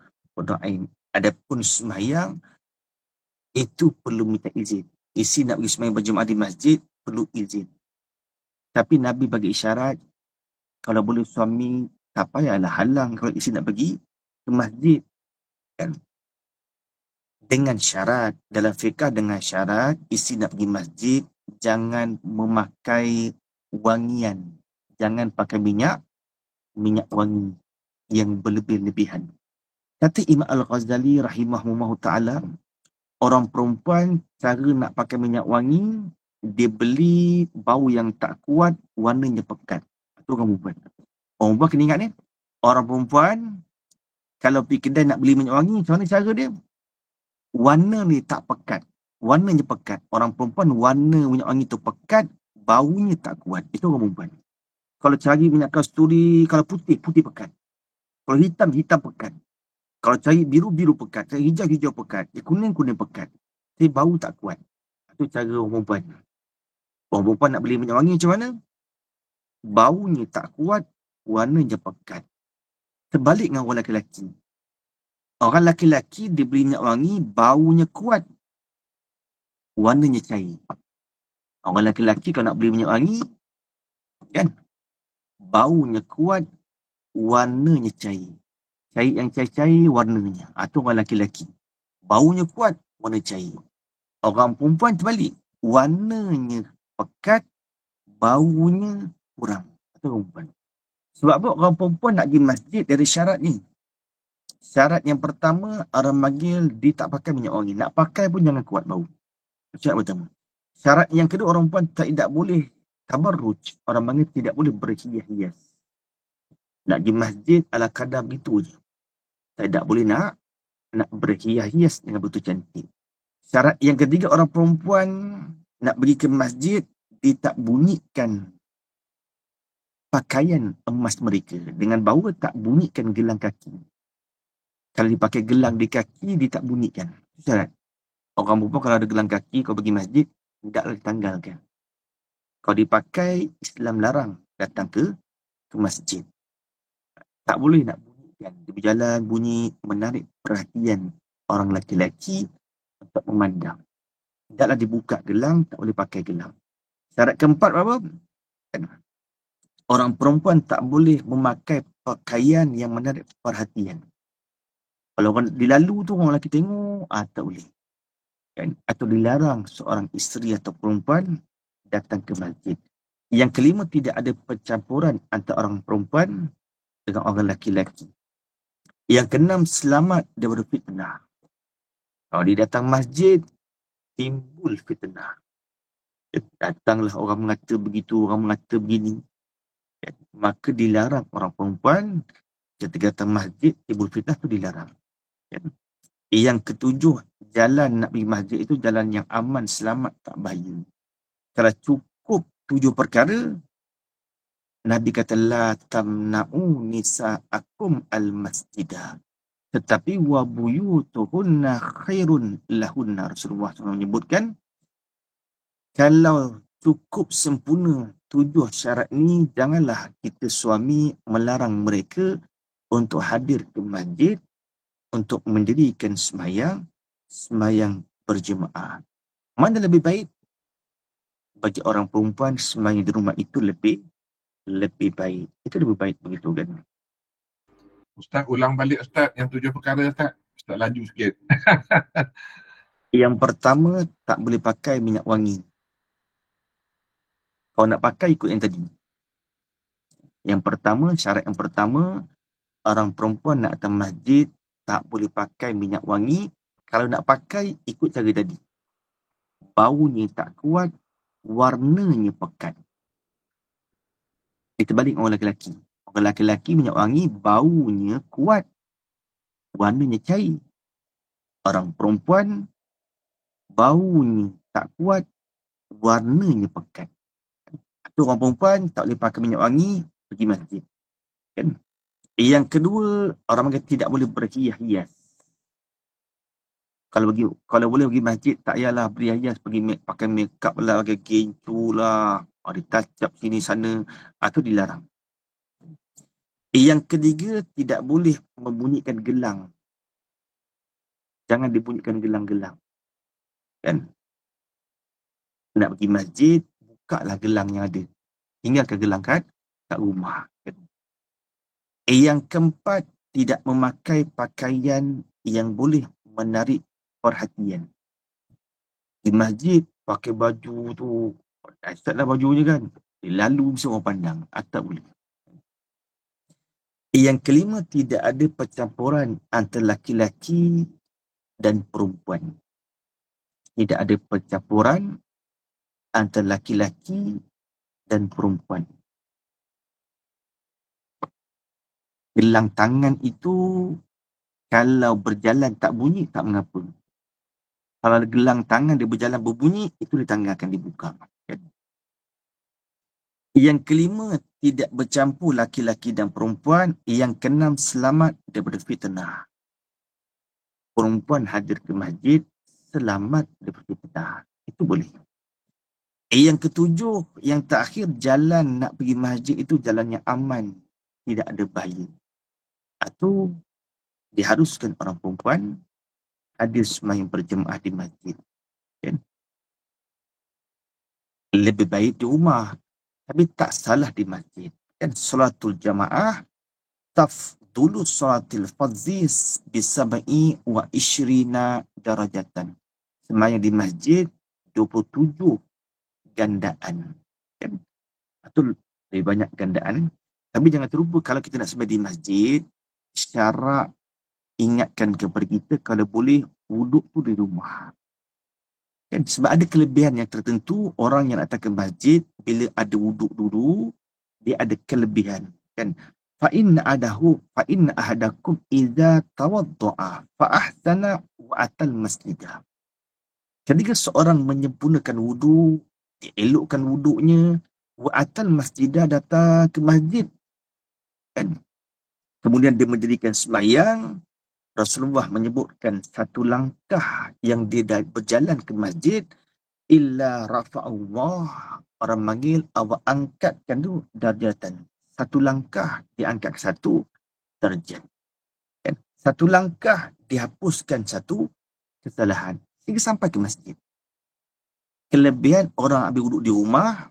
C: ain. Adapun sembahyang, itu perlu minta izin. Isteri nak pergi sembahyang berjemaah di masjid, perlu izin. Tapi Nabi bagi isyarat, kalau boleh suami, tak payahlah halang kalau isteri nak pergi ke masjid. Kan? Dengan syarat, dalam fiqh dengan syarat, isteri nak pergi masjid, jangan memakai wangian. Jangan pakai minyak wangi yang berlebih-lebihan. Kata Imam Al-Ghazali rahimahullah ta'ala, orang perempuan cara nak pakai minyak wangi, dia beli bau yang tak kuat, warnanya pekat. Itu orang perempuan. Orang perempuan kena ingat ni. Orang perempuan, kalau pergi kedai nak beli minyak wangi, macam mana cara dia? Warna ni tak pekat. Warnanya pekat. Orang perempuan, warna minyak wangi tu pekat, baunya tak kuat. Itu orang perempuan. Kalau cari minyak kasturi, kalau putih, putih pekat. Kalau hitam, hitam pekat. Kalau cari biru, biru pekat. Cari hijau, hijau pekat. Kuning, kuning pekat. Tapi bau tak kuat. Itu cara orang perempuan. Orang perempuan nak beli minyak wangi macam mana? Baunya tak kuat, warnanya pekat. Terbalik dengan orang lelaki-lelaki. Orang lelaki-lelaki dia beli minyak wangi, baunya kuat, warnanya cair. Orang lelaki-lelaki kalau nak beli minyak wangi, kan, baunya kuat, warnanya cair. Cair yang cair-cair warnanya. Itu orang lelaki-lelaki. Baunya kuat, warna cair. Orang perempuan terbalik. Warnanya pekat, baunya kurang. Itu orang perempuan. Sebab apa orang perempuan nak pergi masjid dari syarat ni? Syarat yang pertama, orang panggil dia tak pakai minyak wangi. Nak pakai pun jangan kuat bau. Syarat pertama. Syarat yang kedua, orang perempuan tidak boleh tabarruj. Orang panggil tidak boleh berhias-hias. Nak pergi masjid ala kadar begitu je. Tidak boleh nak berhias-hias dengan betul cantik. Syarat yang ketiga, orang perempuan nak pergi ke masjid, dia tak bunyikan pakaian emas mereka. Dengan bawa tak bunyikan gelang kaki. Kalau dipakai gelang di kaki, dia tak bunyikan. Syarat. Orang perempuan kalau ada gelang kaki, kau pergi masjid, tidaklah ditanggalkan. Kalau dipakai, Islam larang datang ke masjid. Tak boleh nak bunyikan. Dia berjalan bunyi, menarik perhatian orang lelaki untuk memandang. Tidaklah dibuka gelang, tak boleh pakai gelang. Syarat keempat apa? Orang perempuan tak boleh memakai pakaian yang menarik perhatian. Kalau orang dilalu tu orang lelaki tengok, tak boleh. Kan? Atau dilarang seorang isteri atau perempuan datang ke masjid. Yang kelima, tidak ada percampuran antara orang perempuan dengan orang lelaki-lelaki. Yang keenam, selamat daripada fitnah. Kalau dia datang masjid, timbul fitnah. Datanglah orang mengata begitu, orang mengata begini. Maka dilarang orang perempuan ketika datang masjid, timbul fitnah tu dilarang. Yang ketujuh, jalan nak pergi masjid itu jalan yang aman, selamat, tak bahaya. Kalau cukup 7 perkara, Nabi kata, la tamna'u nisa'akum al-masjidah. Tetapi wa buyutuhunna khairun lahunna. Rasulullah SAW menyebutkan, kalau cukup sempurna 7 syarat ni, janganlah kita suami melarang mereka untuk hadir ke masjid untuk mendirikan sembahyang berjemaah. Mana lebih baik? Bagi orang perempuan, sembahyang di rumah itu lebih baik. Itu lebih baik begitu kan?
A: Ustaz, ulang balik Ustaz yang 7 perkara Ustaz. Ustaz laju sikit.
C: Yang pertama, tak boleh pakai minyak wangi. Kalau nak pakai, ikut yang tadi. Yang pertama, syarat yang pertama, orang perempuan nak datang masjid, tak boleh pakai minyak wangi. Kalau nak pakai, ikut cara tadi. Baunya tak kuat, warnanya pekat. Kita balik orang lelaki-lelaki. Orang lelaki-lelaki minyak wangi, baunya kuat, warnanya cair. Orang perempuan, baunya tak kuat, warnanya pekat. Itu orang perempuan tak boleh pakai minyak wangi, pergi masjid. Kan? Yang kedua, orang kata tidak boleh berhias-hias. Kalau boleh pergi masjid, tak payahlah berhias-hias, pakai make up lah, pakai gencu lah, ada touch up sini sana, itu dilarang. Yang ketiga, tidak boleh membunyikan gelang. Jangan dibunyikan gelang-gelang. Kan? Nak pergi masjid, bukalah gelang yang ada. Tinggalkan gelang kat rumah. Kan? Yang keempat, tidak memakai pakaian yang boleh menarik perhatian. Di masjid, pakai baju tu, dahsyatlah baju je kan. Lalu mesti orang pandang. Tak boleh. Yang kelima, tidak ada percampuran antara laki-laki dan perempuan. Tidak ada percampuran antara laki-laki dan perempuan. Gelang tangan itu, kalau berjalan tak bunyi, tak mengapa. Kalau gelang tangan dia berjalan berbunyi, itu ditanggalkan, dibuka. Yang kelima, tidak bercampur laki-laki dan perempuan. Yang keenam, selamat daripada fitnah. Perempuan hadir ke masjid, selamat daripada fitnah. Itu boleh. Yang ketujuh, yang terakhir, jalan nak pergi masjid itu jalan yang aman. Tidak ada bahaya. Atau diharuskan orang perempuan hadir sembahyang berjemaah di masjid. Kan? Lebih baik di rumah. Tapi tak salah di masjid. Kan salatul jamaah tafdulu salatil fadzis bisabai wa ishrina darajatan. Sembahyang di masjid 27 gandaan. Kan? Itu lebih banyak gandaan. Tapi jangan terlupa kalau kita nak sembahyang di masjid, syarat ingatkan kepada kita kalau boleh wuduk tu di rumah. Kan? Sebab ada kelebihan yang tertentu, orang yang datang ke masjid, bila ada wuduk dulu, dia ada kelebihan. Kan? فَإِنَّ أَحَدَكُمْ إِذَا تَوَضَّعَ فَأَحْسَنَ وَأَتَى الْمَسْجِدَ. Ketika seorang menyempurnakan wuduk, dielokkan wuduknya, wa'atal masjidah, datang ke masjid. Kan? Kemudian dia mendirikan sembahyang, Rasulullah menyebutkan satu langkah yang dia dah berjalan ke masjid, illa rafa'allah, orang panggil, awak angkatkan tu darjatan. Satu langkah diangkat ke satu darjat. Kan? Satu langkah dihapuskan satu kesalahan. Sehingga sampai ke masjid. Kelebihan orang ambil wuduk di rumah,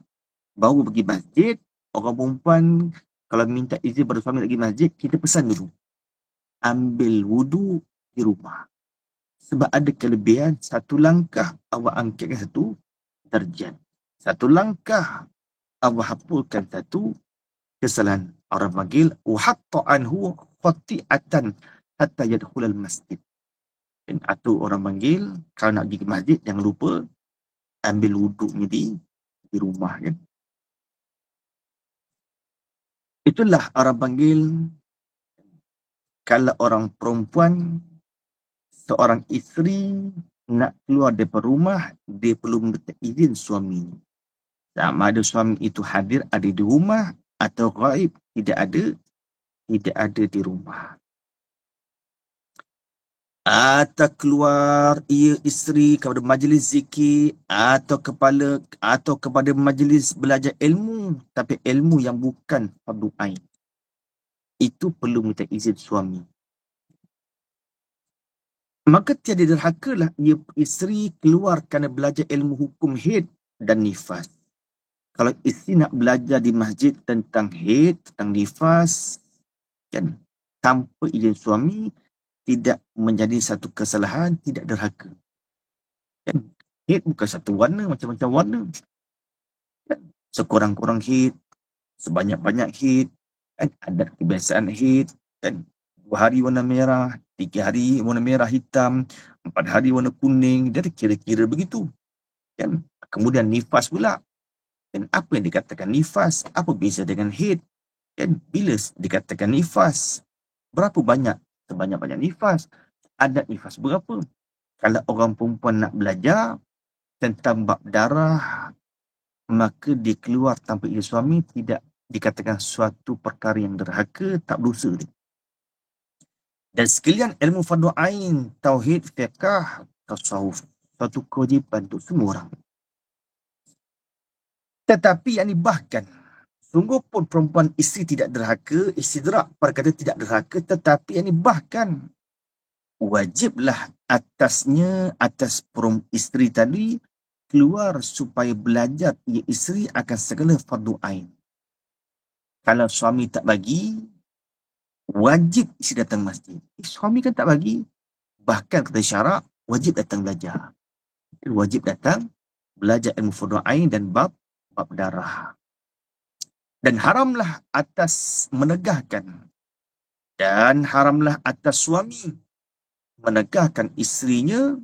C: baru pergi masjid, orang perempuan kalau minta izin pada suami pergi masjid, kita pesan dulu. Ambil wuduk di rumah. Sebab ada kelebihan, satu langkah awak angkatkan satu darjat. Satu langkah awak hapuskan satu kesalahan. Orang panggil, وَحَطَّ عَنْهُ خَطِئَةً حَتَّى يَدْخُلَ الْمَسْجِدِ. Atau orang panggil, kalau nak pergi ke masjid, jangan lupa ambil wuduknya di rumah. Kan? Itulah orang panggil, kalau orang perempuan, seorang isteri nak keluar daripada rumah, dia perlu minta izin suami. Sama ada suami itu hadir, ada di rumah, atau ghaib, tidak ada di rumah. Atau keluar ia isteri kepada majlis zikir, atau kepada majlis belajar ilmu, tapi ilmu yang bukan fardu ain, itu perlu minta izin suami. Maka tiada derhakalah ia isteri keluar kerana belajar ilmu hukum haid dan nifas. Kalau isteri nak belajar di masjid tentang haid, tentang nifas, kan, tanpa izin suami, tidak menjadi satu kesalahan, tidak derhaka. Kan? Haid bukan satu warna, macam-macam warna. Kan? Sekurang-kurang haid, sebanyak-banyak haid, kan? Ada kebiasaan haid, kan? 2 hari warna merah, 3 hari warna merah hitam, 4 hari warna kuning, dia kira-kira begitu. Kan? Kemudian nifas pula. Dan apa yang dikatakan nifas? Apa beza dengan haid? Kan? Bila dikatakan nifas, berapa banyak? Sebanyak-banyak nifas. Adat nifas berapa? Kalau orang perempuan nak belajar tentang bab darah, maka dia keluar tanpa izin suami, tidak dikatakan suatu perkara yang derhaka, tak berdosa dia. Dan sekalian ilmu fardu ain, tauhid, fiqh, tasawuf, suatu kewajipan untuk semua orang. Tetapi yang bahkan sungguh pun perempuan isteri tidak derhaka, istidrak perkata tidak derhaka, tetapi yang bahkan wajiblah atasnya, atas isteri tadi, keluar supaya belajar ia isteri akan segala fardu ain. Kalau suami tak bagi, wajib isteri datang masjid. Suami kan tak bagi, bahkan kata syarak, wajib datang belajar. Wajib datang belajar ilmu fardu ain dan bab darah. Dan haramlah atas menegahkan, dan haramlah atas suami menegahkan isterinya,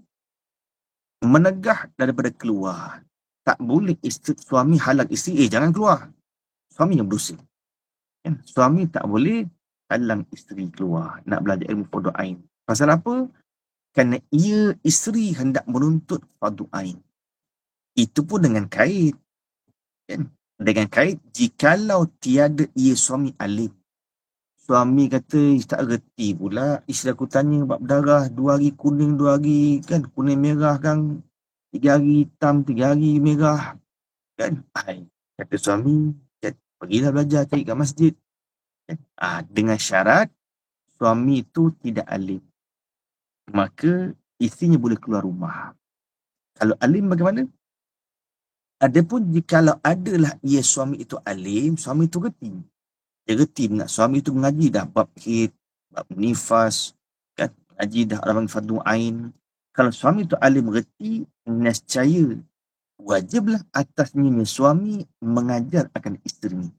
C: menegah daripada keluar. Tak boleh suami halang isteri, jangan keluar. Suami yang berdosa. Kan? Suami tak boleh halang isteri keluar nak belajar ilmu fardu ain. Pasal apa? Kerana ia isteri hendak menuntut fardu ain. Itu pun dengan kait. Kan? Dengan kait, jikalau tiada ia suami alim. Suami kata, tak reti pula. Isteri aku tanya bab darah, 2 hari kuning, 2 hari kan, kuning merah kan, 3 hari hitam, 3 hari merah. Kan? Kata suami, pergilah belajar, cari kat masjid. Kan? Dengan syarat, suami itu tidak alim. Maka, isterinya boleh keluar rumah. Kalau alim bagaimana? Adapun jikalau adalah ia suami itu alim, suami itu reti. Dia reti nak suami itu mengaji dah bab haid, bab nifas, kan? Mengaji dah orang fardu ain. Kalau suami itu alim reti, nescaya wajiblah atasnya suami mengajar akan isteri.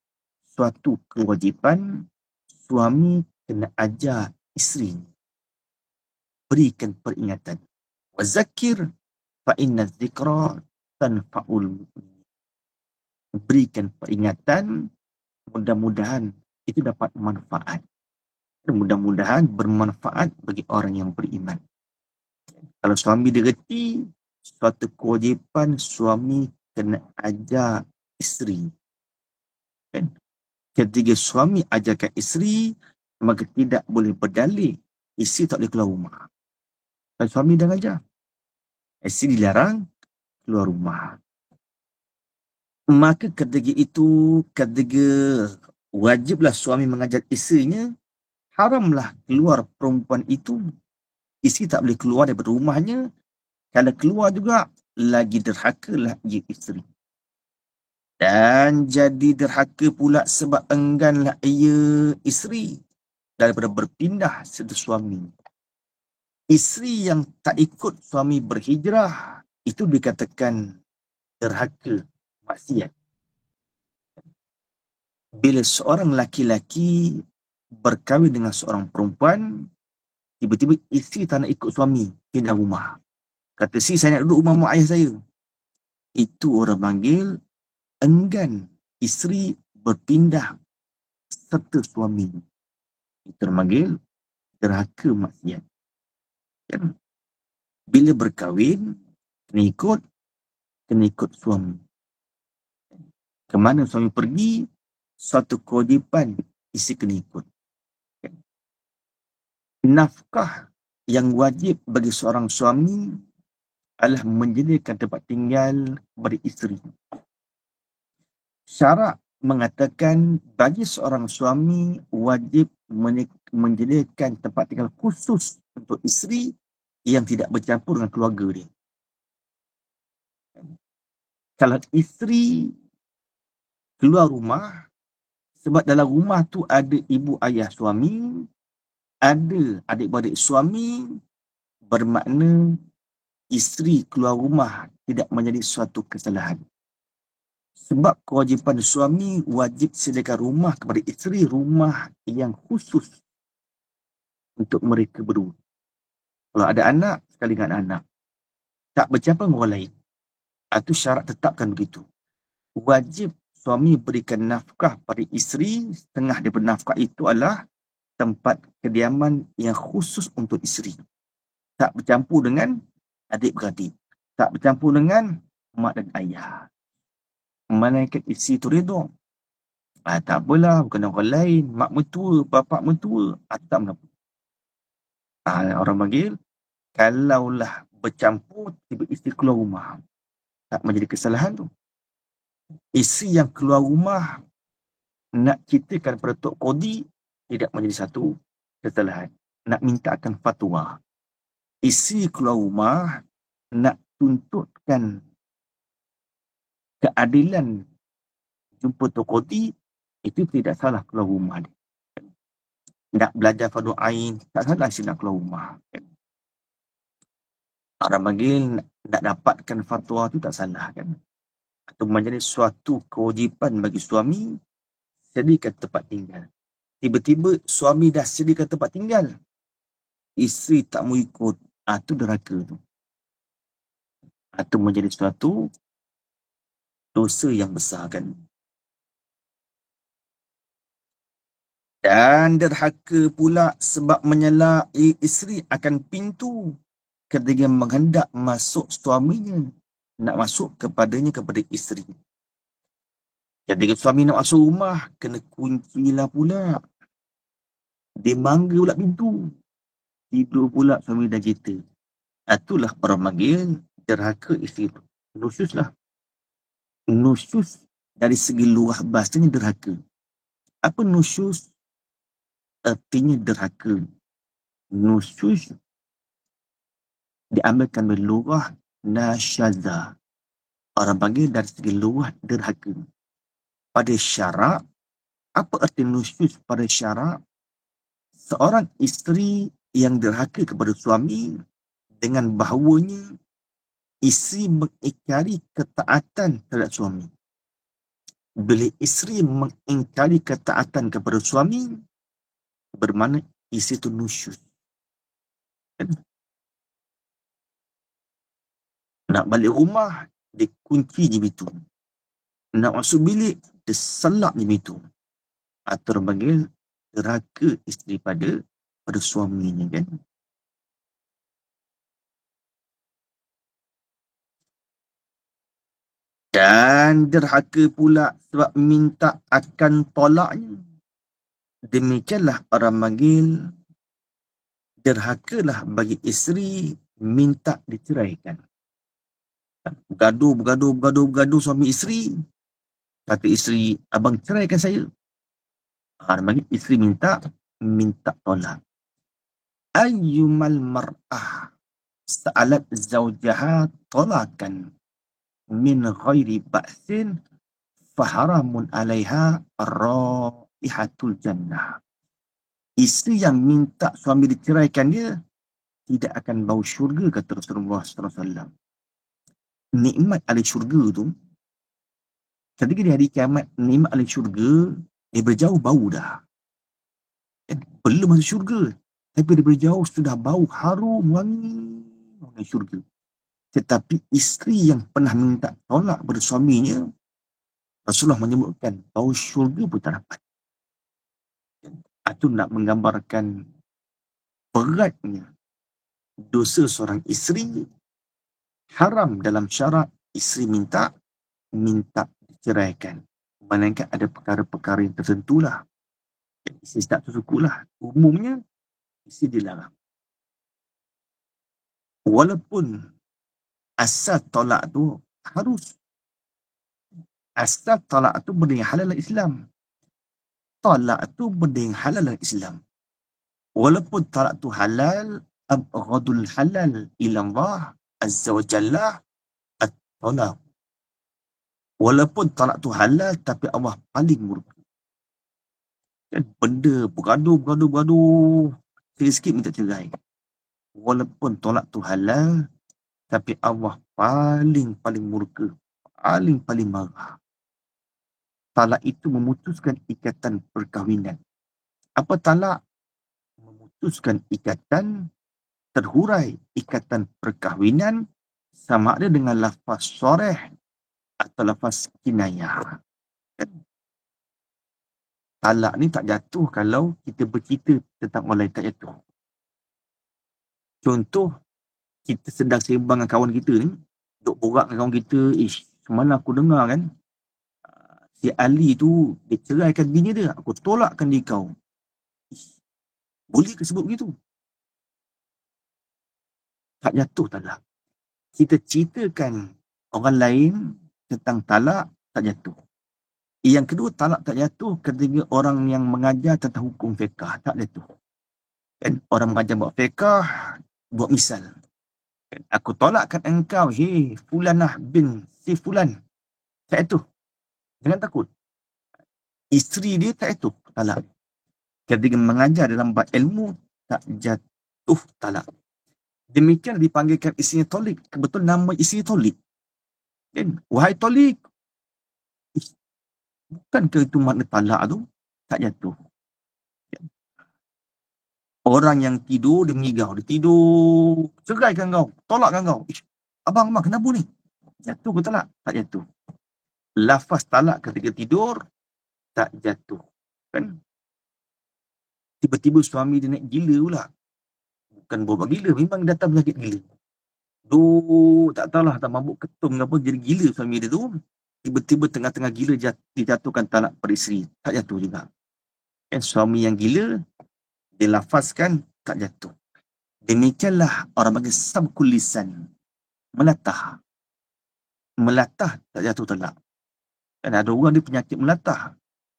C: Suatu kewajipan suami kena ajar isteri. berikan peringatan. Wazakir fa inna dzikra tanfa'ul mu'minin. Berikan peringatan, mudah-mudahan itu dapat manfaat. Mudah-mudahan bermanfaat bagi orang yang beriman. Kalau suami direti, suatu kewajipan suami kena ajar isteri. Kan? Ketika suami ajarkan isteri, maka tidak boleh berdalih isteri tak boleh keluar rumah. Kalau suami dah ajar, isteri dilarang keluar rumah. Maka ketika itu, ketika wajiblah suami mengajar isterinya, haramlah keluar perempuan itu. Isteri tak boleh keluar daripada rumahnya. Kalau keluar juga, lagi derhakalah ia isteri. Dan jadi derhaka pula sebab engganlah ia isteri daripada berpindah serta suami. Isteri yang tak ikut suami berhijrah, itu dikatakan derhaka, maksiat. Bila seorang laki-laki berkahwin dengan seorang perempuan, tiba-tiba isteri tak nak ikut suami pindah rumah. Kata si, saya nak duduk rumah mak ayah saya. Itu orang panggil enggan isteri berpindah serta suami. Itu orang panggil derhaka, maksiat. Kan? Bila berkahwin, kena ikut suami. Kemana suami pergi, suatu kewajipan isteri kena ikut. Nafkah yang wajib bagi seorang suami adalah menyediakan tempat tinggal bagi isteri. Syarak mengatakan bagi seorang suami wajib menyediakan tempat tinggal khusus untuk isteri yang tidak bercampur dengan keluarga dia. Kalau isteri keluar rumah, sebab dalam rumah tu ada ibu ayah suami, ada adik-beradik suami, bermakna isteri keluar rumah tidak menjadi suatu kesalahan. Sebab kewajipan suami wajib sediakan rumah kepada isteri, rumah yang khusus untuk mereka berdua. Kalau ada anak, sekali dengan anak. Tak bercampur dengan orang lain. Itu syarat tetapkan begitu. Wajib suami berikan nafkah pada isteri, setengah daripada nafkah itu adalah tempat kediaman yang khusus untuk isteri. Tak bercampur dengan adik-beradik. Tak bercampur dengan mak dan ayah. Malaikat isteri itu redha. Tak apalah, bukan orang lain. Mak mentua, bapak mentua. Tak mengapa. Orang panggil, kalaulah bercampur, tiba isteri keluar rumah. Tak menjadi kesalahan tu. Isteri yang keluar rumah, nak ceritakan pada Tok Kodi, tidak menjadi satu kesalahan. Nak mintakan fatwa. Isteri keluar rumah, nak tuntutkan keadilan jumpa Tok Kodi, itu tidak salah keluar rumah dia. Nak belajar fardu ain, tak salah isteri nak keluar rumah. Orang panggil nak dapatkan fatwa tu tak salah kan. Atau menjadi suatu kewajipan bagi suami sediakan tempat tinggal. Tiba-tiba suami dah sediakan tempat tinggal, isteri tak mau ikut, itu derhaka tu. Itu menjadi suatu dosa yang besar kan. Dan derhaka pula sebab menyelai isteri akan pintu ketika menghendak masuk suaminya, nak masuk kepada isteri. Ketika suami nak masuk rumah, kena kuncilah pula. Dia mangga pula pintu. Tidur pula suami dah cerita. Itulah orang panggil derhaka isteri itu. Nusyus lah. Nusyus dari segi luah bahasanya derhaka. Apa nusyus? Artinya derhaka. Nusyus diambilkan dari luah nasyaza. Orang panggil dari segi luah derhaka. Pada syarak, apa arti nusyus pada syarak? Seorang isteri yang derhaka kepada suami dengan bahawanya isteri mengingkari ketaatan terhadap suami. Bila isteri mengingkari ketaatan kepada suami, bermakna isteri itu nusyus. Nak balik rumah, dia kunci je pintu. Nak masuk bilik, dia selak je pintu. Atau orang panggil derhaka isteri pada suaminya, kan. Dan derhaka pula sebab minta akan tolaknya. Demikianlah orang panggil derhakalah bagi isteri minta diceraikan. Bergaduh suami isteri. Kata isteri, abang ceraikan saya. Orang panggil isteri minta tolak. Ayyumal mar'ah sa'alat zawjaha tolakan min ghairi ba'sin faharamun alaiha raihatul jannah. Isteri yang minta suami diceraikan dia tidak akan bau syurga, kata Rasulullah SAW. Nikmat ahli syurga tu, ketika di hari kiamat, nikmat ahli syurga, dia berjauh bau dah. Belum masuk syurga, tapi dia berjauh sudah bau harum wangi syurga. Tetapi isteri yang pernah minta tolak pada suaminya, Rasulullah menyebutkan bau syurga pun tak dapat. Itu nak menggambarkan beratnya dosa seorang isteri. Haram dalam syarak isteri minta diceraikan. Melainkan ada perkara-perkara yang tertentu lah. Isteri tak tersukulah. Umumnya, isteri dilarang. Walaupun asal tolak tu harus. Asal tolak tu benda yang halal dalam Islam. Tolak tu benda yang halal dalam Islam. Walaupun tolak tu halal, abghadul halal ilallah azza wa jalla at-talaq. Walaupun talak tu halal, tapi Allah paling murka. Dan benda bergaduh, sikit-sikit minta cerai. Walaupun tolak tu halal, tapi Allah paling murka, paling marah. Talak itu memutuskan ikatan perkahwinan. Apa talak? Memutuskan ikatan, terhurai ikatan perkahwinan, sama ada dengan lafaz soreh atau lafaz kinayah. Talak ni tak jatuh kalau kita bercerita tentang orang lain, tak jatuh. Contoh, kita sedang sembang dengan kawan kita ni, duk borak dengan kawan kita, semalam aku dengar kan, si Ali tu, dia ceraikan bini dia, aku tolakkan dia kau. Boleh ke sebut begitu? Tak jatuh talak. Kita ceritakan orang lain tentang talak, tak jatuh. Yang kedua, talak tak jatuh ketika orang yang mengajar tentang hukum fiqah, tak jatuh. Dan orang mengajar buat fiqah, buat misal. Dan aku tolakkan engkau, Fulanah bin si Fulan. Tak jatuh. Jangan takut. Isteri dia tak jatuh talak. Ketika mengajar dalam bab ilmu, tak jatuh talak. Demikian dipanggilkan isteri tolik. Kebetul nama isteri tolik. Dan wahai tolik, bukankah itu makna talak tu? Tak jatuh. Orang yang tidur, dia mengigau. Dia tidur, ceraikan kau, tolakkan kau. Abang, kenapa ni? Jatuh ke talak? Tak jatuh. Lafaz talak ketika tidur, tak jatuh. Kan? Tiba-tiba suami dia naik gila pula. Bukan bawa gila, memang datang penyakit gila. Tak tahulah, tak mabuk ketum ke apa, jadi gila suami dia tu. Tiba-tiba tengah-tengah gila dijatuhkan talak pada isteri. Tak jatuh juga. Kan suami yang gila, dilafazkan, tak jatuh. Demikianlah orang panggil sabkul lisan. Melatah. Melatah, tak jatuh talak. Kan ada orang dia penyakit melatah.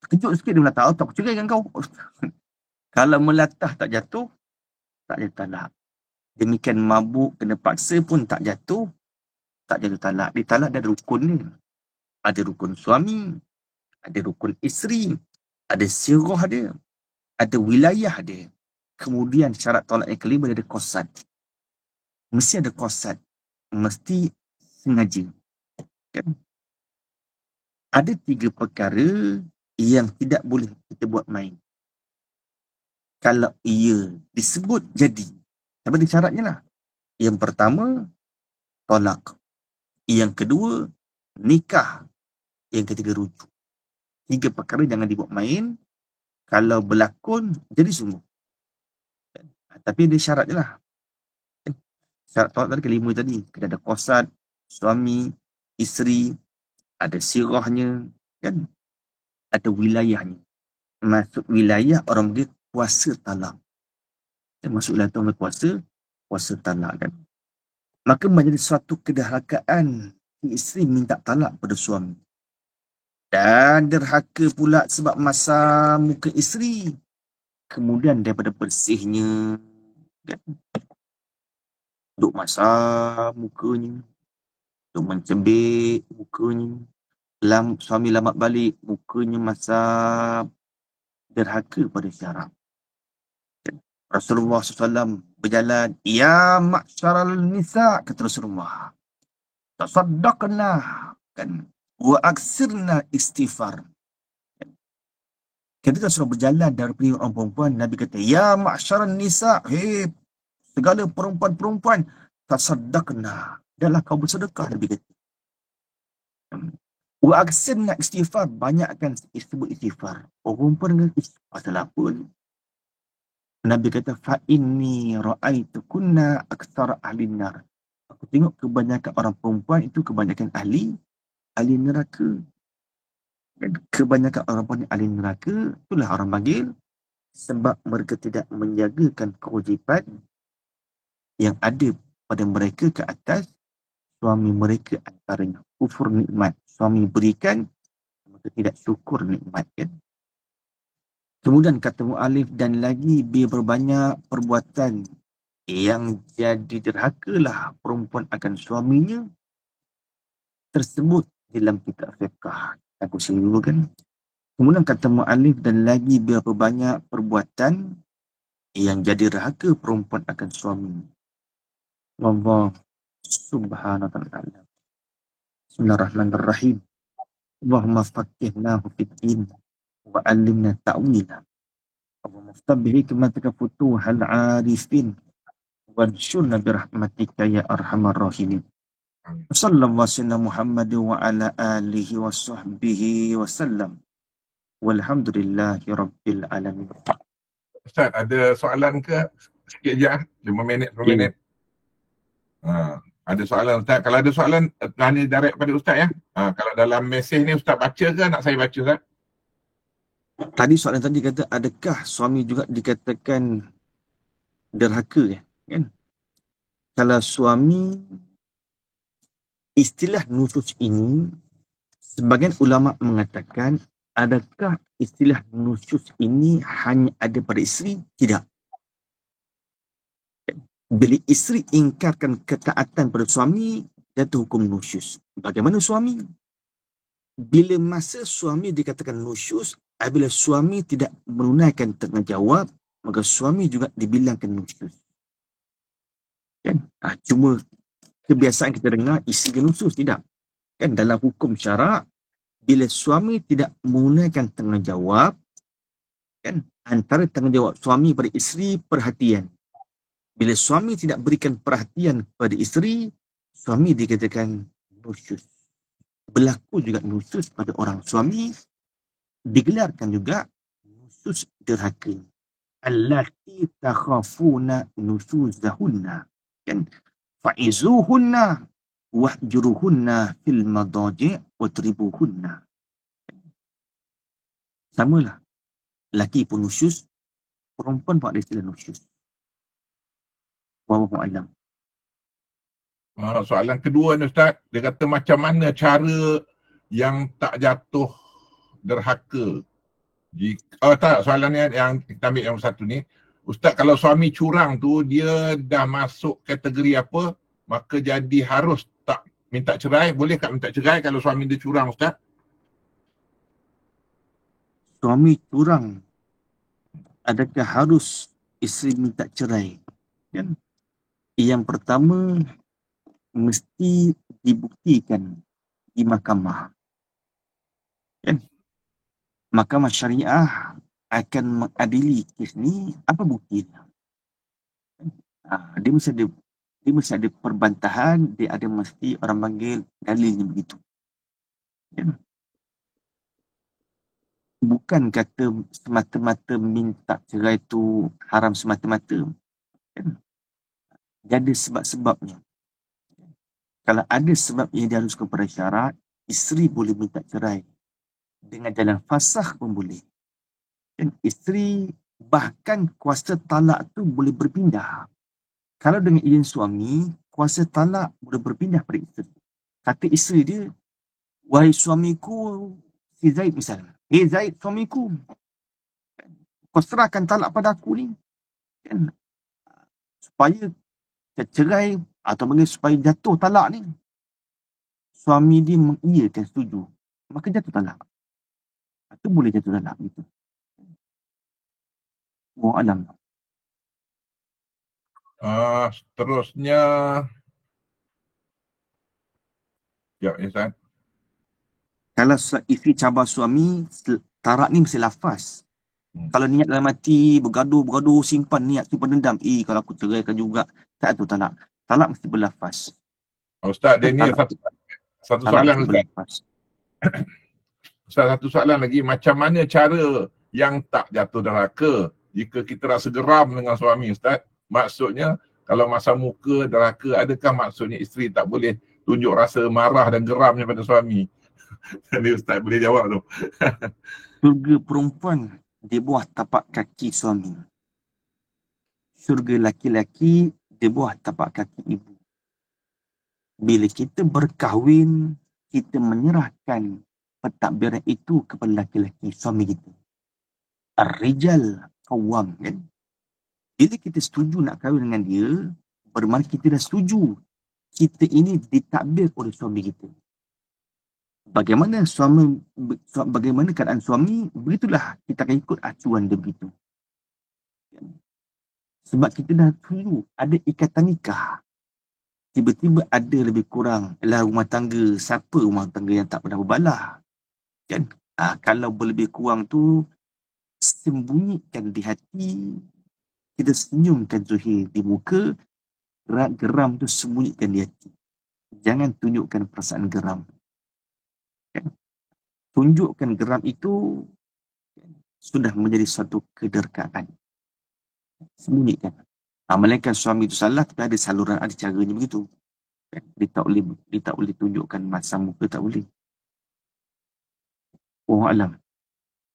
C: Kejut sikit dia melatah. Tak, aku ceraikan kau. Kalau melatah tak jatuh, tak jatuh talak. Demikian mabuk, kena paksa pun tak jatuh talak. Di talak dia ada rukun ni. Ada rukun suami, ada rukun isteri, ada sirah dia, ada wilayah dia. Kemudian syarat tolak yang kelima dia ada qasad. Mesti ada qasad. Mesti sengaja. Kan? Ada 3 perkara yang tidak boleh kita buat main. Kalau ia disebut jadi. Apa dia syaratnya lah? Yang pertama, tolak. Yang kedua, nikah. Yang ketiga, rujuk. 3 perkara jangan dibuat main. Kalau berlakon, jadi sungguh. Tapi ada syarat je lah. Syarat tolak tadi kelima tadi. Kena ada qasad, suami, isteri, ada sirahnya, kan? Ada wilayahnya. Masuk wilayah orang panggil kuasa talak. Masuk wilayah orang kuasa talak, kan? Maka menjadi suatu kedarhakaan isteri minta talak pada suami. Dan derhaka pula sebab masa muka isteri. Kemudian daripada bersihnya, kan? Duk masak mukanya, duk mencebik mukanya, suami lambat balik, mukanya masam, derhaka pada syarak. Rasulullah SAW berjalan, ya ma'syaral nisa, kata Rasulullah, tasaddaqna, kan, wa aksirna istighfar. Ketika Rasulullah berjalan dari orang perempuan, Nabi kata, ya ma'syaral nisa, hei segala perempuan-perempuan, tasaddaqna, adalah kau bersedekah, Nabi kata. Wa aksirna istighfar, banyakkan sebut istighfar. Orang pun dengan pasal apa ni? Nabi kata, fa inni ra'aitu kunna aktsara ahli nar. Aku tengok kebanyakan orang perempuan itu kebanyakan ahli neraka. Dan kebanyakan orang perempuan ahli neraka, itulah orang panggil sebab mereka tidak menjagakan kewajipan yang ada pada mereka ke atas suami mereka, antaranya kufur nikmat. Suami berikan, mereka tidak syukur nikmat, kan? Kemudian kata mu'alif, dan lagi dia berbanyak perbuatan yang jadi derhakalah perempuan akan suaminya tersebut dalam kitab fiqh. Aku sini dulu, kan. Kemudian kata mu'alif, dan lagi berapa banyak perbuatan yang jadi derhaka perempuan akan suaminya. Allah subhanahu wa ta'ala. Bismillahirrahmanirrahim. Allahumma faqihnahu fid-din wa 'allimna ta'wila. Allahumma ftah bihi hikmataka futuhal 'arifin wanshurna birahmatika ya arhamar rahimin. Sallallahu alaihi Muhammad wa ala alihi wa sahbihi wa sallam. Walhamdulillahi rabbil alamin.
A: Ustaz, ada soalan ke? Sikit je, 5 minit, 10 minit. Ada soalan Ustaz? Kalau ada soalan, tanya direct pada Ustaz, ya. Kalau dalam mesej ni Ustaz baca ke nak saya baca, Ustaz?
C: Tadi soalan tadi kata, adakah suami juga dikatakan derhaka, kan? Kalau suami, istilah nusyuz ini, sebagian ulama mengatakan, adakah istilah nusyuz ini hanya ada pada isteri? Tidak. Bila isteri ingkarkan ketaatan pada suami, jatuh hukum nusyuz. Bagaimana suami? Bila masa suami dikatakan nusyuz, apabila suami tidak menunaikan tanggungjawab, maka suami juga dibilangkan nusyuz. Kan? Cuma kebiasaan kita dengar isteri nusyuz, tidak. Kan dalam hukum syarak, bila suami tidak menunaikan tanggungjawab, kan, antara tanggungjawab suami pada isteri, perhatian. Bila suami tidak berikan perhatian pada isteri, suami dikatakan nusyuz. Berlaku juga nusyuz pada orang suami, digelarkan juga nusyuz derhaka. Allati takhafuna nusyuzahunna, kan, fa'izuhunna wahjuruhunna fil madaji' watribuhunna. Samalah, laki pun nusyuz, perempuan pun ada istilah nusyuz. Wallahu a'lam.
A: Soalan kedua ni Ustaz, dia kata macam mana cara yang tak jatuh derhaka? Tak, soalan yang kita ambil yang satu ni, Ustaz, kalau suami curang tu, dia dah masuk kategori apa, maka jadi harus tak minta cerai? Boleh tak minta cerai kalau suami dia curang, Ustaz?
C: Suami curang, adakah harus isteri minta cerai? Kan? Yang pertama, mesti dibuktikan di mahkamah. Kan? Mahkamah syariah akan mengadili kes ni, apa bukti dia? Dia mesti ada dia mesti ada perbantahan, dia ada mesti orang panggil dalilnya begitu. Kan? Bukan kata semata-mata minta cerai tu haram semata-mata. Kan? Dia ada sebab-sebabnya. Kalau ada sebab yang diharuskan pada syarat, isteri boleh minta cerai. Dengan jalan fasakh pun boleh. Dan isteri bahkan kuasa talak tu boleh berpindah. Kalau dengan izin suami, kuasa talak boleh berpindah pada isteri. Kata isteri dia, wahai suamiku, si Zaid misalnya. Zaid suamiku, kau serahkan talak pada aku ni. Kan? Supaya cerai atau bagi supaya jatuh talak ni. Suami dia mengiyakan setuju. Maka jatuh talak. Itu boleh jatuh talak gitu. Wallahu alam.
A: Seterusnya, ya Ustaz.
C: Kalau isteri cabar suami, talak ni mesti lafaz. Kalau niat dalam hati, bergaduh, simpan niat, simpan dendam. Kalau aku ceraikan juga, tak tu talak. Talak mesti berlafaz.
A: Ustaz, dia ni satu soalan Ustaz. Ustaz, satu soalan lagi. Macam mana cara yang tak jatuh deraka jika kita rasa geram dengan suami, Ustaz? Maksudnya, kalau masa muka deraka, adakah maksudnya isteri tak boleh tunjuk rasa marah dan geramnya pada suami? Ni Ustaz boleh jawab tu.
C: Syurga perempuan di bawah tapak kaki suami. Syurga laki-laki di bawah tapak kaki ibu. Bila kita berkahwin, kita menyerahkan pentadbiran itu kepada laki-laki, suami kita. Ar-rijal qawwam, kan? Bila kita setuju nak kahwin dengan dia, bermakna kita dah setuju kita ini ditadbir oleh suami kita. Bagaimana keadaan suami, begitulah kita akan ikut acuan dia begitu. Sebab kita dah setuju ada ikatan nikah. Tiba-tiba ada lebih kurang lah rumah tangga. Siapa rumah tangga yang tak pernah berbalah? Kan? Kalau berlebih kurang tu, sembunyikan di hati, kita senyumkan zuhir di muka, geram tu sembunyikan di hati. Jangan tunjukkan perasaan geram. Kan? Tunjukkan geram itu sudah menjadi satu kederkaan. Sembunyikan. Melainkan suami itu salah, tapi ada saluran, ada caranya begitu. Dia tak boleh tunjukkan masa muka, tak boleh. Wallahualam.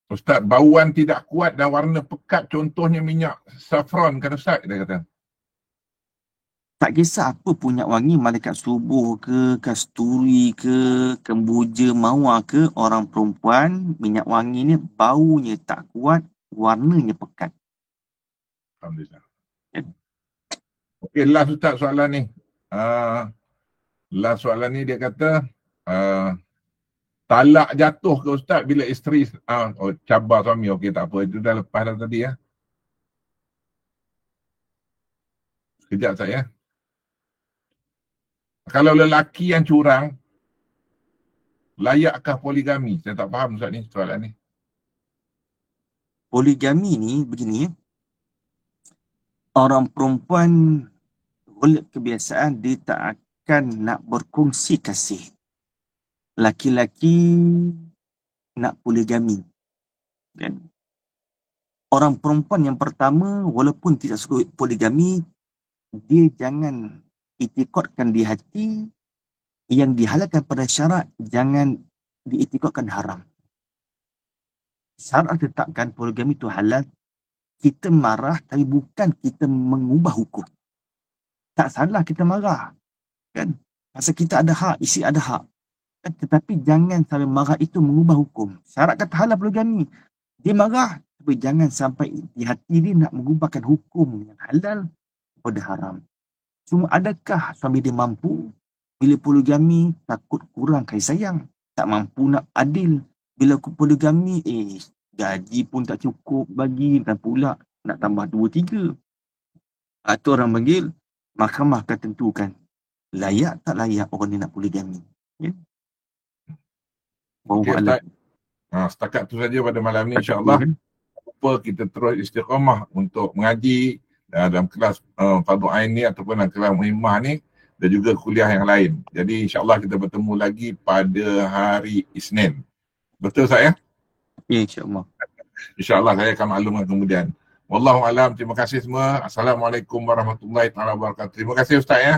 A: Ustaz, bauan tidak kuat dan warna pekat, contohnya minyak saffron kan Ustaz, dia kata.
C: Tak kisah apa pun minyak wangi, malaikat subuh ke, kasturi ke, kemboja, mawar ke, orang perempuan, minyak wangi ni baunya tak kuat, warnanya pekat.
A: Alhamdulillah. Okey, last Ustaz soalan ni. Last soalan ni dia kata, talak jatuh ke Ustaz bila isteri cabar suami. Okey, tak apa. Itu dah lepas dah tadi ya. Sekejap saya. Kalau lelaki yang curang, layakkah poligami? Saya tak faham Ustaz ni, soalan ni.
C: Poligami ni begini, orang perempuan oleh kebiasaan dia tak akan nak berkongsi kasih. Laki-laki nak poligami. Kan? Orang perempuan yang pertama, walaupun tidak suka poligami, dia jangan itikadkan di hati yang dihalalkan pada syarat, jangan diitikadkan haram. Syarat tetapkan poligami itu halal, kita marah tapi bukan kita mengubah hukum. Tak salah kita marah. Kan? Pasal kita ada hak, isteri ada hak. Kan? Tetapi jangan sampai marah itu mengubah hukum. Syarat kata halal poligami. Dia marah, tapi jangan sampai di hati dia nak mengubahkan hukum yang halal kepada haram. Cuma adakah suami dia mampu bila poligami takut kurang kasih sayang, tak mampu nak adil. Bila poligami, gaji pun tak cukup bagi, dan pula nak tambah 2-3. Itu orang panggil, mahkamah akan tentukan layak tak layak orang ni nak poligami. Ya?
A: Okay, setakat tu saja pada malam ni, insyaAllah. Lupa kita terus istiqamah untuk mengaji dalam kelas Fardu Ain ni ataupun dalam kelas Muhimmah ni dan juga kuliah yang lain. Jadi insya-Allah kita bertemu lagi pada hari Isnin. Betul saya?
C: Ya, insya-Allah.
A: InsyaAllah saya akan maklumkan kemudian. Wallahu alam. Terima kasih semua. Assalamualaikum warahmatullahi wabarakatuh. Terima kasih Ustaz ya.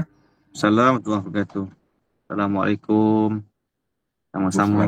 C: Assalamualaikum warahmatullahi wabarakatuh. Assalamualaikum. Sama-sama.